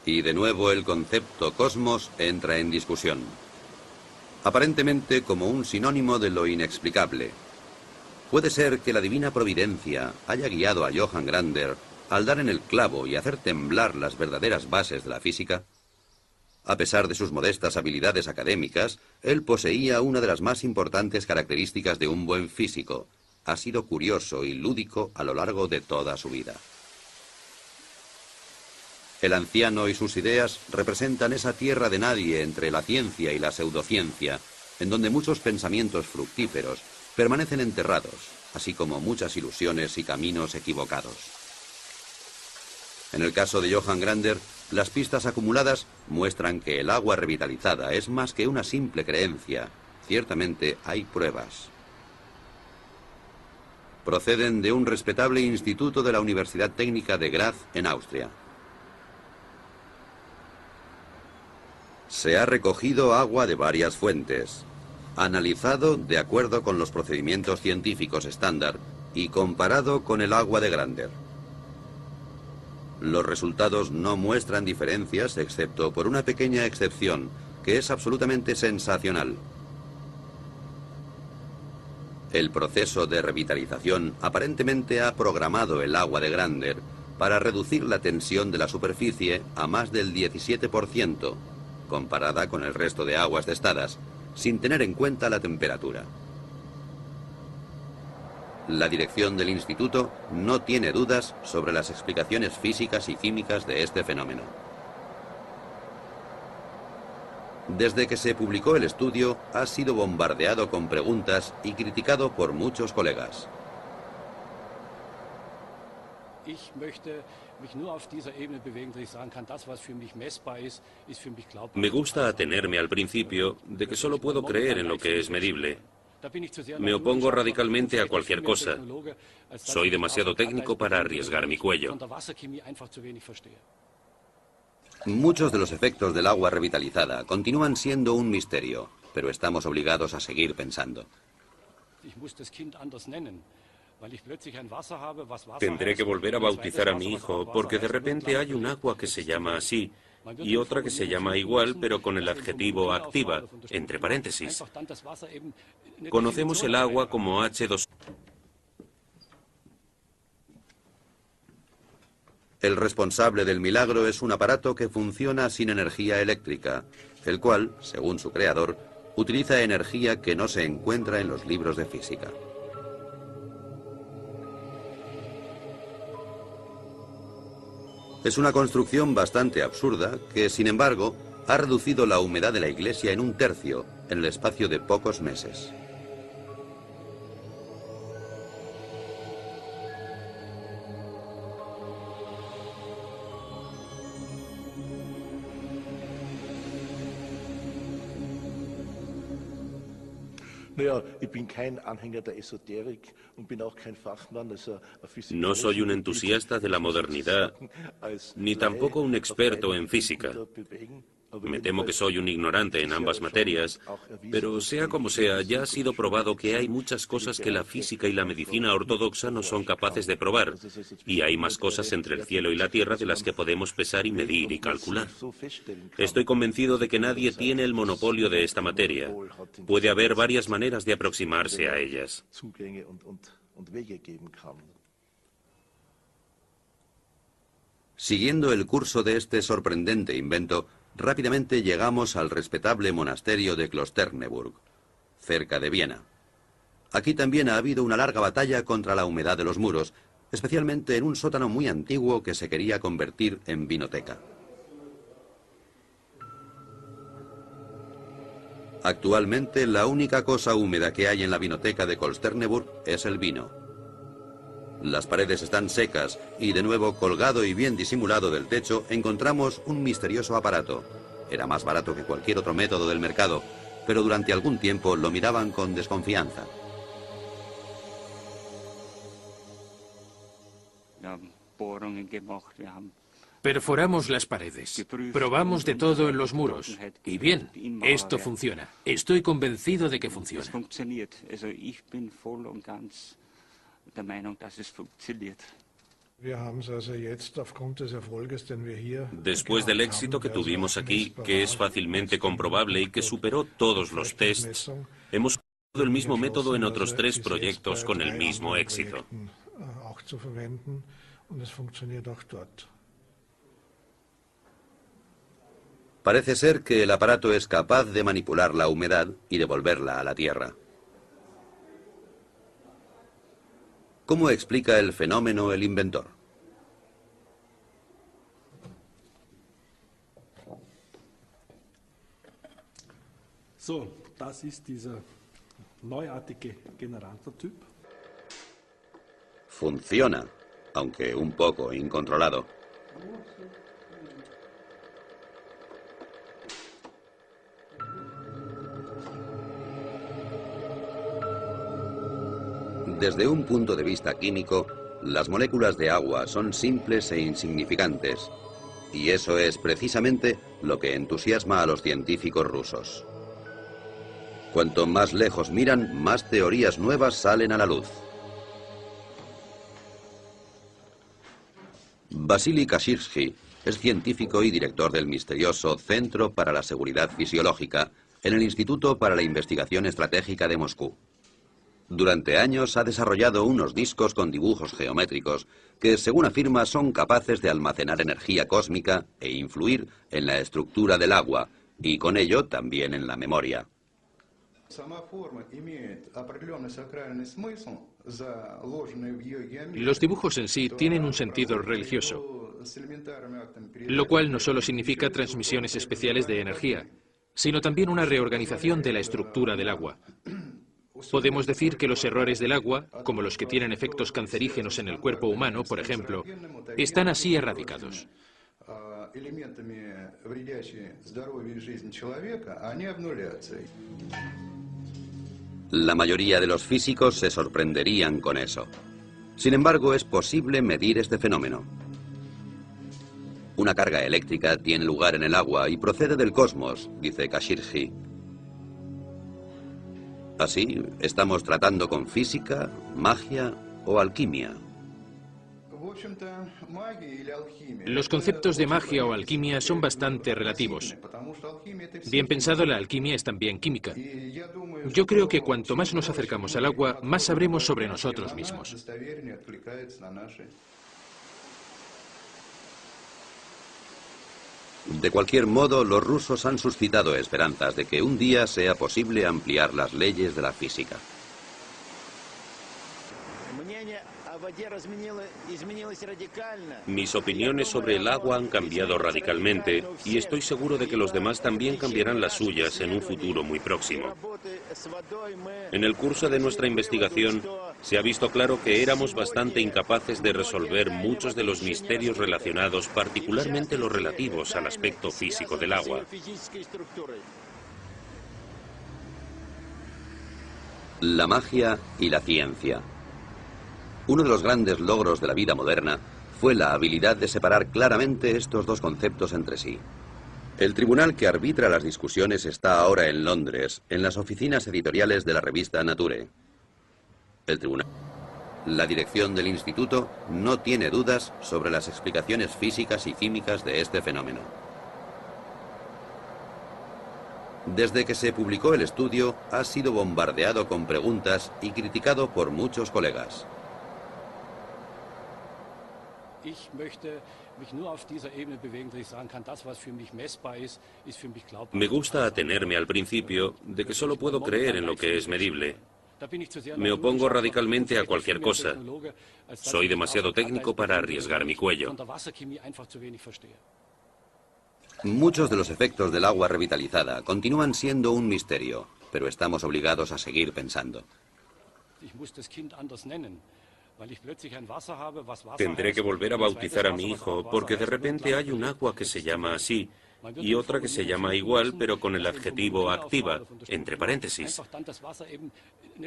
Y de nuevo el concepto cosmos entra en discusión. Aparentemente como un sinónimo de lo inexplicable. ¿Puede ser que la divina providencia haya guiado a Johann Grander al dar en el clavo y hacer temblar las verdaderas bases de la física? A pesar de sus modestas habilidades académicas, él poseía una de las más importantes características de un buen físico. Ha sido curioso y lúdico a lo largo de toda su vida. El anciano y sus ideas representan esa tierra de nadie entre la ciencia y la pseudociencia, en donde muchos pensamientos fructíferos permanecen enterrados, así como muchas ilusiones y caminos equivocados. En el caso de Johann Grander, las pistas acumuladas muestran que el agua revitalizada es más que una simple creencia. Ciertamente hay pruebas. Proceden de un respetable instituto de la Universidad Técnica de Graz, en Austria. Se ha recogido agua de varias fuentes, analizado de acuerdo con los procedimientos científicos estándar y comparado con el agua de Grander. Los resultados no muestran diferencias excepto por una pequeña excepción, que es absolutamente sensacional. El proceso de revitalización aparentemente ha programado el agua de Grander para reducir la tensión de la superficie a más del 17%, comparada con el resto de aguas testadas, sin tener en cuenta la temperatura. La dirección del instituto no tiene dudas sobre las explicaciones físicas y químicas de este fenómeno. Desde que se publicó el estudio, ha sido bombardeado con preguntas y criticado por muchos colegas. Me gusta atenerme al principio de que solo puedo creer en lo que es medible. Me opongo radicalmente a cualquier cosa. Soy demasiado técnico para arriesgar mi cuello. Muchos de los efectos del agua revitalizada continúan siendo un misterio, pero estamos obligados a seguir pensando. Tendré que volver a bautizar a mi hijo, porque de repente hay un agua que se llama así, y otra que se llama igual, pero con el adjetivo activa, entre paréntesis. Conocemos el agua como H2O. El responsable del milagro es un aparato que funciona sin energía eléctrica, el cual, según su creador, utiliza energía que no se encuentra en los libros de física. Es una construcción bastante absurda que, sin embargo, ha reducido la humedad de la iglesia en 1/3 en el espacio de pocos meses. No soy un entusiasta de la modernidad, ni tampoco un experto en física. Me temo que soy un ignorante en ambas materias, pero sea como sea, ya ha sido probado que hay muchas cosas que la física y la medicina ortodoxa no son capaces de probar, y hay más cosas entre el cielo y la tierra de las que podemos pesar y medir y calcular. Estoy convencido de que nadie tiene el monopolio de esta materia. Puede haber varias maneras de aproximarse a ellas. Siguiendo el curso de este sorprendente invento, rápidamente llegamos al respetable monasterio de Klosterneuburg, cerca de Viena. Aquí también ha habido una larga batalla contra la humedad de los muros, especialmente en un sótano muy antiguo que se quería convertir en vinoteca. Actualmente, la única cosa húmeda que hay en la vinoteca de Klosterneuburg es el vino. Las paredes están secas y, de nuevo, colgado y bien disimulado del techo, encontramos un misterioso aparato. Era más barato que cualquier otro método del mercado, pero durante algún tiempo lo miraban con desconfianza. Perforamos las paredes, probamos de todo en los muros. Y bien, esto funciona. Estoy convencido de que funciona. Después del éxito que tuvimos aquí, que es fácilmente comprobable y que superó todos los tests, hemos usado el mismo método en otros 3 proyectos con el mismo éxito. Parece ser que el aparato es capaz de manipular la humedad y devolverla a la tierra. ¿Cómo explica el fenómeno el inventor? das ist dieser neuartige Generatortyp. Funciona, aunque un poco incontrolado. Desde un punto de vista químico, las moléculas de agua son simples e insignificantes, y eso es precisamente lo que entusiasma a los científicos rusos. Cuanto más lejos miran, más teorías nuevas salen a la luz. Vasily Kashirsky es científico y director del misterioso Centro para la Seguridad Fisiológica en el Instituto para la Investigación Estratégica de Moscú. Durante años ha desarrollado unos discos con dibujos geométricos que, según afirma, son capaces de almacenar energía cósmica e influir en la estructura del agua, y con ello también en la memoria. Los dibujos en sí tienen un sentido religioso, lo cual no solo significa transmisiones especiales de energía, sino también una reorganización de la estructura del agua. Podemos decir que los errores del agua, como los que tienen efectos cancerígenos en el cuerpo humano, por ejemplo, están así erradicados. La mayoría de los físicos se sorprenderían con eso. Sin embargo, es posible medir este fenómeno. Una carga eléctrica tiene lugar en el agua y procede del cosmos, dice Kashirsky. Así, estamos tratando con física, magia o alquimia. Los conceptos de magia o alquimia son bastante relativos. Bien pensado, la alquimia es también química. Yo creo que cuanto más nos acercamos al agua, más sabremos sobre nosotros mismos. De cualquier modo, los rusos han suscitado esperanzas de que un día sea posible ampliar las leyes de la física. Mis opiniones sobre el agua han cambiado radicalmente y estoy seguro de que los demás también cambiarán las suyas en un futuro muy próximo. En el curso de nuestra investigación se ha visto claro que éramos bastante incapaces de resolver muchos de los misterios relacionados, particularmente los relativos al aspecto físico del agua. La magia y la ciencia. Uno de los grandes logros de la vida moderna fue la habilidad de separar claramente estos dos conceptos entre sí. El tribunal que arbitra las discusiones está ahora en Londres, en las oficinas editoriales de la revista Nature. El tribunal. La dirección del instituto no tiene dudas sobre las explicaciones físicas y químicas de este fenómeno. Desde que se publicó el estudio, ha sido bombardeado con preguntas y criticado por muchos colegas. Me gusta atenerme al principio de que solo puedo creer en lo que es medible. Me opongo radicalmente a cualquier cosa. Soy demasiado técnico para arriesgar mi cuello. Muchos de los efectos del agua revitalizada continúan siendo un misterio, pero estamos obligados a seguir pensando. Tendré que volver a bautizar a mi hijo, porque de repente hay un agua que se llama así, y otra que se llama igual, pero con el adjetivo activa, entre paréntesis.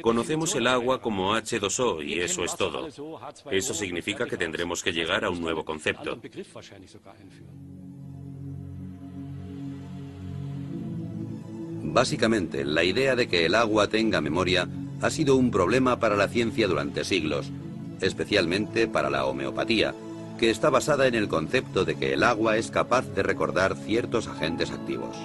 Conocemos el agua como H2O, y eso es todo. Eso significa que tendremos que llegar a un nuevo concepto. Básicamente, la idea de que el agua tenga memoria ha sido un problema para la ciencia durante siglos, especialmente para la homeopatía, que está basada en el concepto de que el agua es capaz de recordar ciertos agentes activos.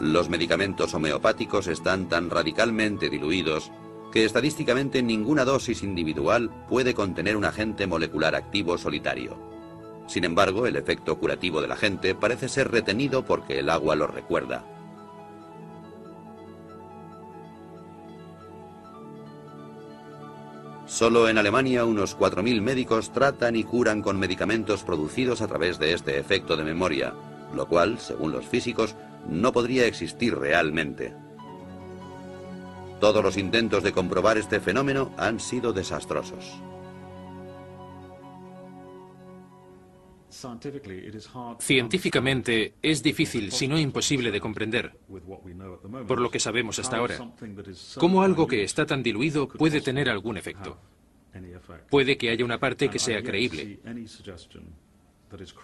Los medicamentos homeopáticos están tan radicalmente diluidos que estadísticamente ninguna dosis individual puede contener un agente molecular activo solitario. Sin embargo, el efecto curativo del agente parece ser retenido porque el agua lo recuerda. Solo en Alemania unos 4.000 médicos tratan y curan con medicamentos producidos a través de este efecto de memoria, lo cual, según los físicos, no podría existir realmente. Todos los intentos de comprobar este fenómeno han sido desastrosos. Científicamente es difícil, si no imposible, de comprender, por lo que sabemos hasta ahora, cómo algo que está tan diluido puede tener algún efecto. Puede que haya una parte que sea creíble,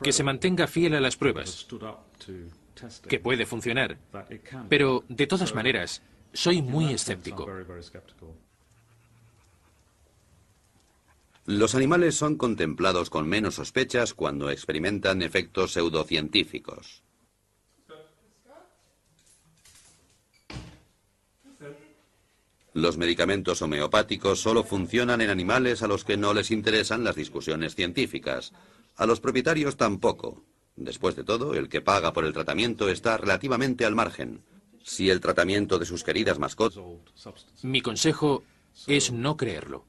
que se mantenga fiel a las pruebas, que puede funcionar, pero de todas maneras, soy muy escéptico. Los animales son contemplados con menos sospechas cuando experimentan efectos pseudocientíficos. Los medicamentos homeopáticos solo funcionan en animales a los que no les interesan las discusiones científicas. A los propietarios tampoco. Después de todo, el que paga por el tratamiento está relativamente al margen. Si el tratamiento de sus queridas mascotas... Mi consejo es no creerlo.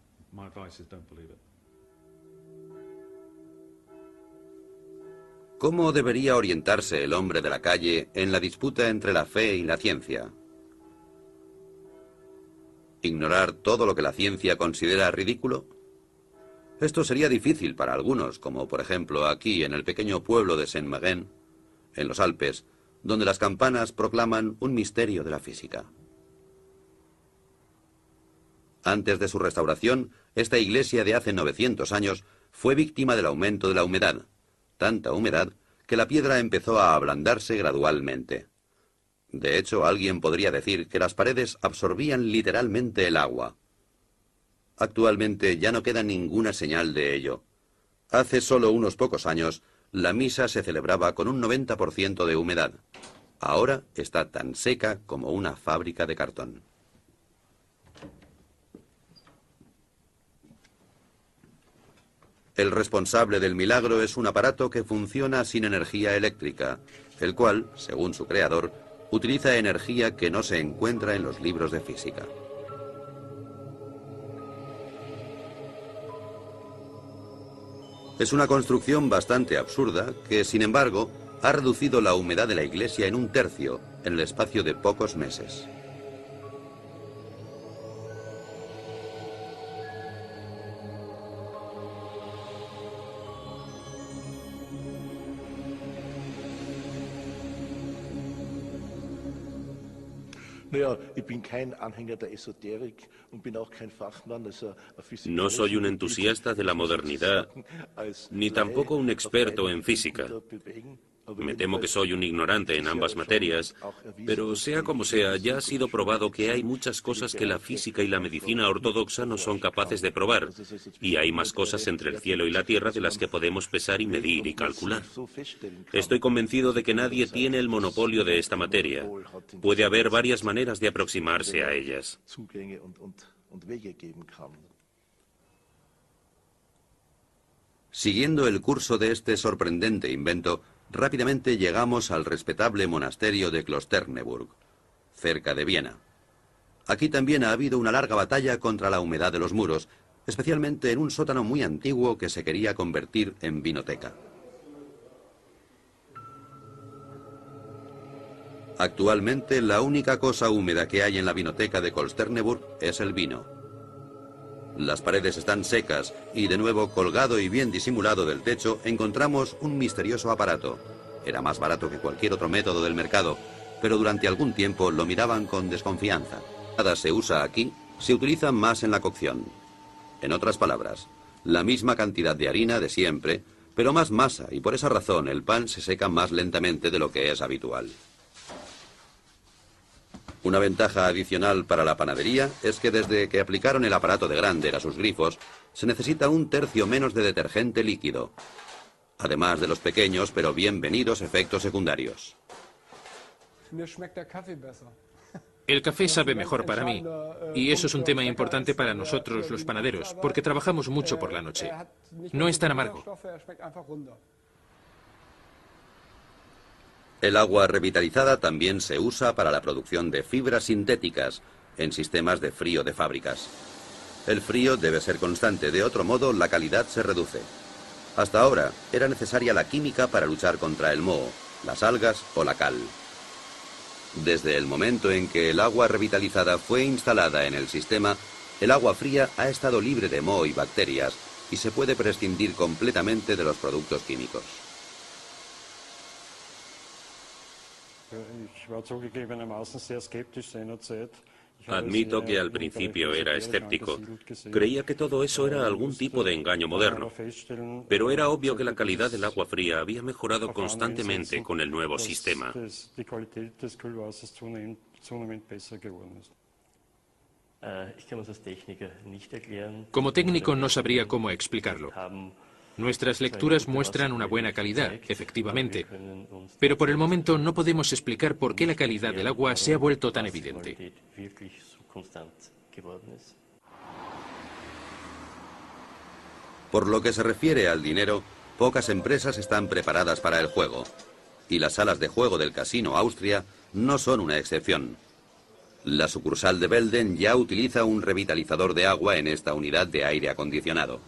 ¿Cómo debería orientarse el hombre de la calle en la disputa entre la fe y la ciencia? ¿Ignorar todo lo que la ciencia considera ridículo? Esto sería difícil para algunos, como por ejemplo aquí en el pequeño pueblo de Saint-Marin, en los Alpes, donde las campanas proclaman un misterio de la física. Antes de su restauración, esta iglesia de hace 900 años fue víctima del aumento de la humedad, tanta humedad que la piedra empezó a ablandarse gradualmente. De hecho, alguien podría decir que las paredes absorbían literalmente el agua. Actualmente ya no queda ninguna señal de ello. Hace solo unos pocos años, la misa se celebraba con un 90% de humedad. Ahora está tan seca como una fábrica de cartón. El responsable del milagro es un aparato que funciona sin energía eléctrica, el cual, según su creador, utiliza energía que no se encuentra en los libros de física. Es una construcción bastante absurda que, sin embargo, ha reducido la humedad de la iglesia en 1/3 en el espacio de pocos meses. No soy un entusiasta de la modernidad, ni tampoco un experto en física. Me temo que soy un ignorante en ambas materias, pero sea como sea, ya ha sido probado que hay muchas cosas que la física y la medicina ortodoxa no son capaces de probar, y hay más cosas entre el cielo y la tierra de las que podemos pesar y medir y calcular. Estoy convencido de que nadie tiene el monopolio de esta materia. Puede haber varias maneras de aproximarse a ellas. Siguiendo el curso de este sorprendente invento, rápidamente llegamos al respetable monasterio de Klosterneuburg, cerca de Viena. Aquí también ha habido una larga batalla contra la humedad de los muros, especialmente en un sótano muy antiguo que se quería convertir en vinoteca. Actualmente, la única cosa húmeda que hay en la vinoteca de Klosterneuburg es el vino. Las paredes están secas y, de nuevo, colgado y bien disimulado del techo, encontramos un misterioso aparato. Era más barato que cualquier otro método del mercado, pero durante algún tiempo lo miraban con desconfianza. Nada se usa aquí, se utiliza más en la cocción. En otras palabras, la misma cantidad de harina de siempre, pero más masa, y por esa razón el pan se seca más lentamente de lo que es habitual. Una ventaja adicional para la panadería es que desde que aplicaron el aparato de Grander a sus grifos, se necesita 1/3 menos de detergente líquido, además de los pequeños pero bienvenidos efectos secundarios. El café sabe mejor para mí, y eso es un tema importante para nosotros los panaderos, porque trabajamos mucho por la noche. No es tan amargo. El agua revitalizada también se usa para la producción de fibras sintéticas en sistemas de frío de fábricas. El frío debe ser constante, de otro modo la calidad se reduce. Hasta ahora era necesaria la química para luchar contra el moho, las algas o la cal. Desde el momento en que el agua revitalizada fue instalada en el sistema, el agua fría ha estado libre de moho y bacterias y se puede prescindir completamente de los productos químicos. Admito que al principio era escéptico. Creía que todo eso era algún tipo de engaño moderno. Pero era obvio que la calidad del agua fría había mejorado constantemente con el nuevo sistema. Como técnico no sabría cómo explicarlo. Nuestras lecturas muestran una buena calidad, efectivamente, pero por el momento no podemos explicar por qué la calidad del agua se ha vuelto tan evidente. Por lo que se refiere al dinero, pocas empresas están preparadas para el juego, y las salas de juego del Casino Austria no son una excepción. La sucursal de Belden ya utiliza un revitalizador de agua en esta unidad de aire acondicionado.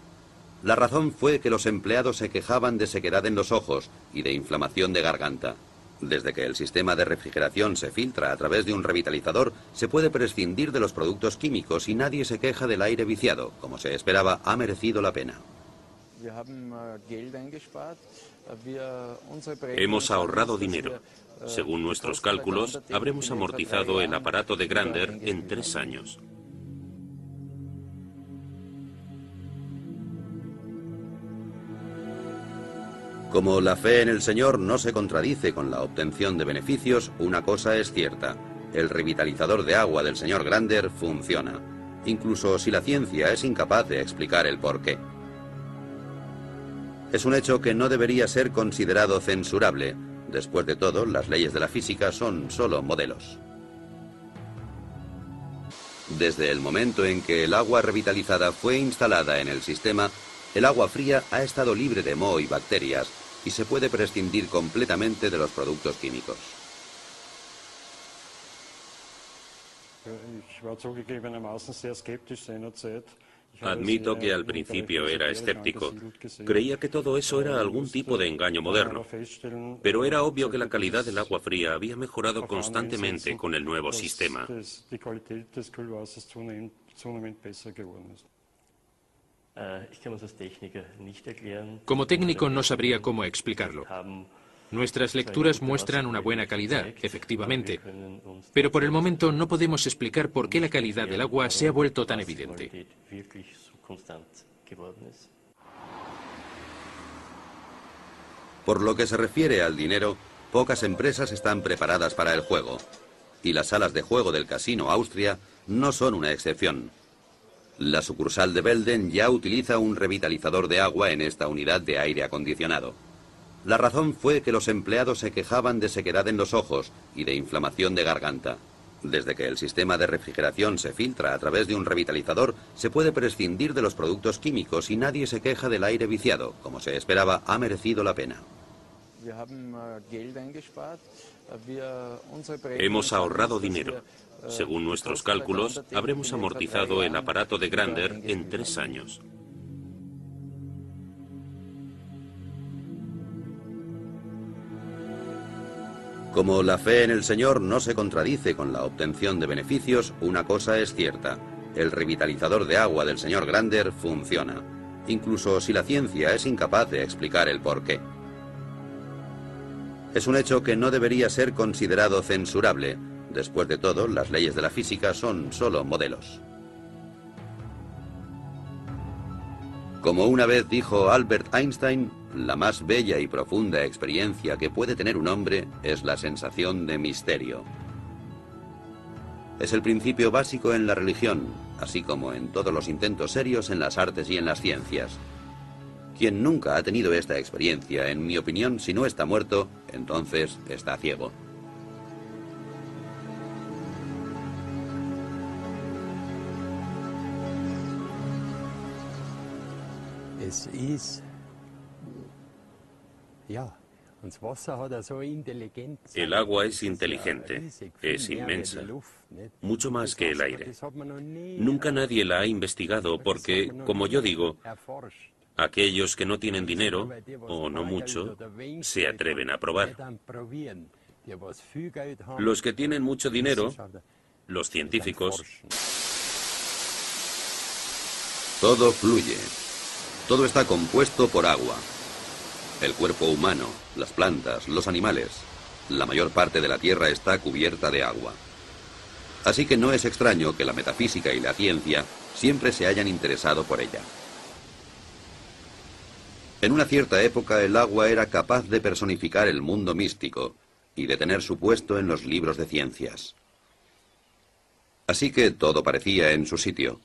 La razón fue que los empleados se quejaban de sequedad en los ojos y de inflamación de garganta. Desde que el sistema de refrigeración se filtra a través de un revitalizador, se puede prescindir de los productos químicos y nadie se queja del aire viciado. Como se esperaba, ha merecido la pena. Hemos ahorrado dinero. Según nuestros cálculos, habremos amortizado el aparato de Grander en 3 años. Como la fe en el Señor no se contradice con la obtención de beneficios, una cosa es cierta: el revitalizador de agua del señor Grander funciona, incluso si la ciencia es incapaz de explicar el porqué. Es un hecho que no debería ser considerado censurable. Después de todo, las leyes de la física son solo modelos. Desde el momento en que el agua revitalizada fue instalada en el sistema, el agua fría ha estado libre de moho y bacterias y se puede prescindir completamente de los productos químicos. Admito que al principio era escéptico. Creía que todo eso era algún tipo de engaño moderno. Pero era obvio que la calidad del agua fría había mejorado constantemente con el nuevo sistema. Como técnico no sabría cómo explicarlo. Nuestras lecturas muestran una buena calidad, efectivamente, pero por el momento no podemos explicar por qué la calidad del agua se ha vuelto tan evidente. Por lo que se refiere al dinero, pocas empresas están preparadas para el juego, y las salas de juego del Casino Austria no son una excepción. La sucursal de Belden ya utiliza un revitalizador de agua en esta unidad de aire acondicionado. La razón fue que los empleados se quejaban de sequedad en los ojos y de inflamación de garganta. Desde que el sistema de refrigeración se filtra a través de un revitalizador, se puede prescindir de los productos químicos y nadie se queja del aire viciado. Como se esperaba, ha merecido la pena. Hemos ahorrado dinero. Según nuestros cálculos, habremos amortizado el aparato de Grander en 3 años. Como la fe en el Señor no se contradice con la obtención de beneficios, una cosa es cierta: el revitalizador de agua del señor Grander funciona, incluso si la ciencia es incapaz de explicar el porqué. Es un hecho que no debería ser considerado censurable. Después de todo, las leyes de la física son solo modelos. Como una vez dijo Albert Einstein, la más bella y profunda experiencia que puede tener un hombre es la sensación de misterio. Es el principio básico en la religión, así como en todos los intentos serios en las artes y en las ciencias. Quien nunca ha tenido esta experiencia, en mi opinión, si no está muerto, entonces está ciego. El agua es inteligente, es inmensa, mucho más que el aire. Nunca nadie la ha investigado porque, como yo digo, Aquellos que no tienen dinero, o no mucho, se atreven a probar. Los que tienen mucho dinero, los científicos, Todo fluye. Todo está compuesto por agua. El cuerpo humano, las plantas, los animales, la mayor parte de la Tierra está cubierta de agua. Así que no es extraño que la metafísica y la ciencia siempre se hayan interesado por ella. En una cierta época el agua era capaz de personificar el mundo místico y de tener su puesto en los libros de ciencias. Así que todo parecía en su sitio.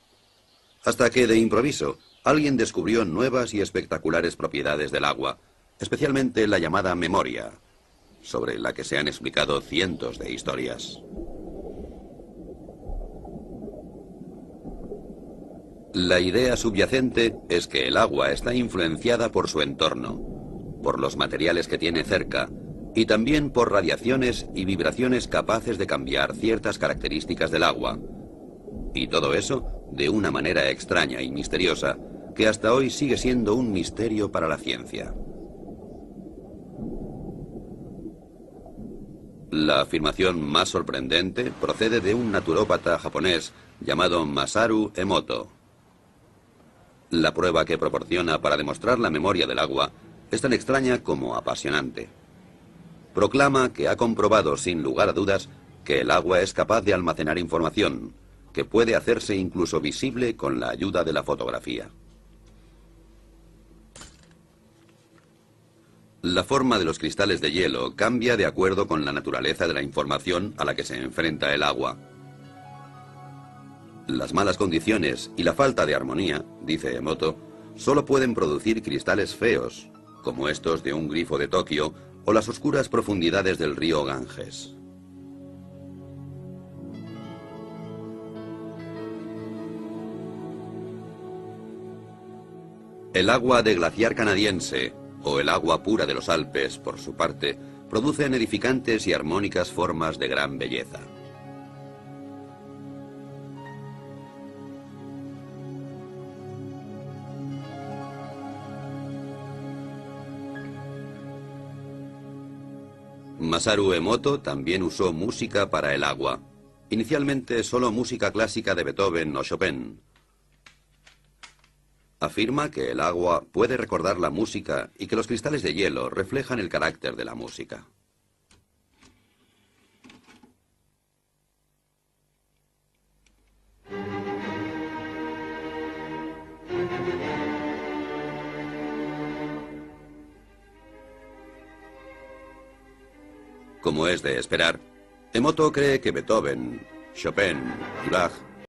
Hasta que, de improviso, alguien descubrió nuevas y espectaculares propiedades del agua, especialmente la llamada memoria, sobre la que se han explicado cientos de historias. La idea subyacente es que el agua está influenciada por su entorno, por los materiales que tiene cerca, y también por radiaciones y vibraciones capaces de cambiar ciertas características del agua. Y todo eso de una manera extraña y misteriosa que hasta hoy sigue siendo un misterio para la ciencia. La afirmación más sorprendente procede de un naturópata japonés llamado Masaru Emoto. La prueba que proporciona para demostrar la memoria del agua es tan extraña como apasionante. Proclama que ha comprobado sin lugar a dudas que el agua es capaz de almacenar información, que puede hacerse incluso visible con la ayuda de la fotografía. La forma de los cristales de hielo cambia de acuerdo con la naturaleza de la información a la que se enfrenta el agua. Las malas condiciones y la falta de armonía, dice Emoto, solo pueden producir cristales feos, como estos de un grifo de Tokio o las oscuras profundidades del río Ganges. El agua de glaciar canadiense, o el agua pura de los Alpes, por su parte, producen edificantes y armónicas formas de gran belleza. Masaru Emoto también usó música para el agua, inicialmente solo música clásica de Beethoven o Chopin. Afirma que el agua puede recordar la música y que los cristales de hielo reflejan el carácter de la música. Como es de esperar, Emoto cree que Beethoven, Chopin y Bach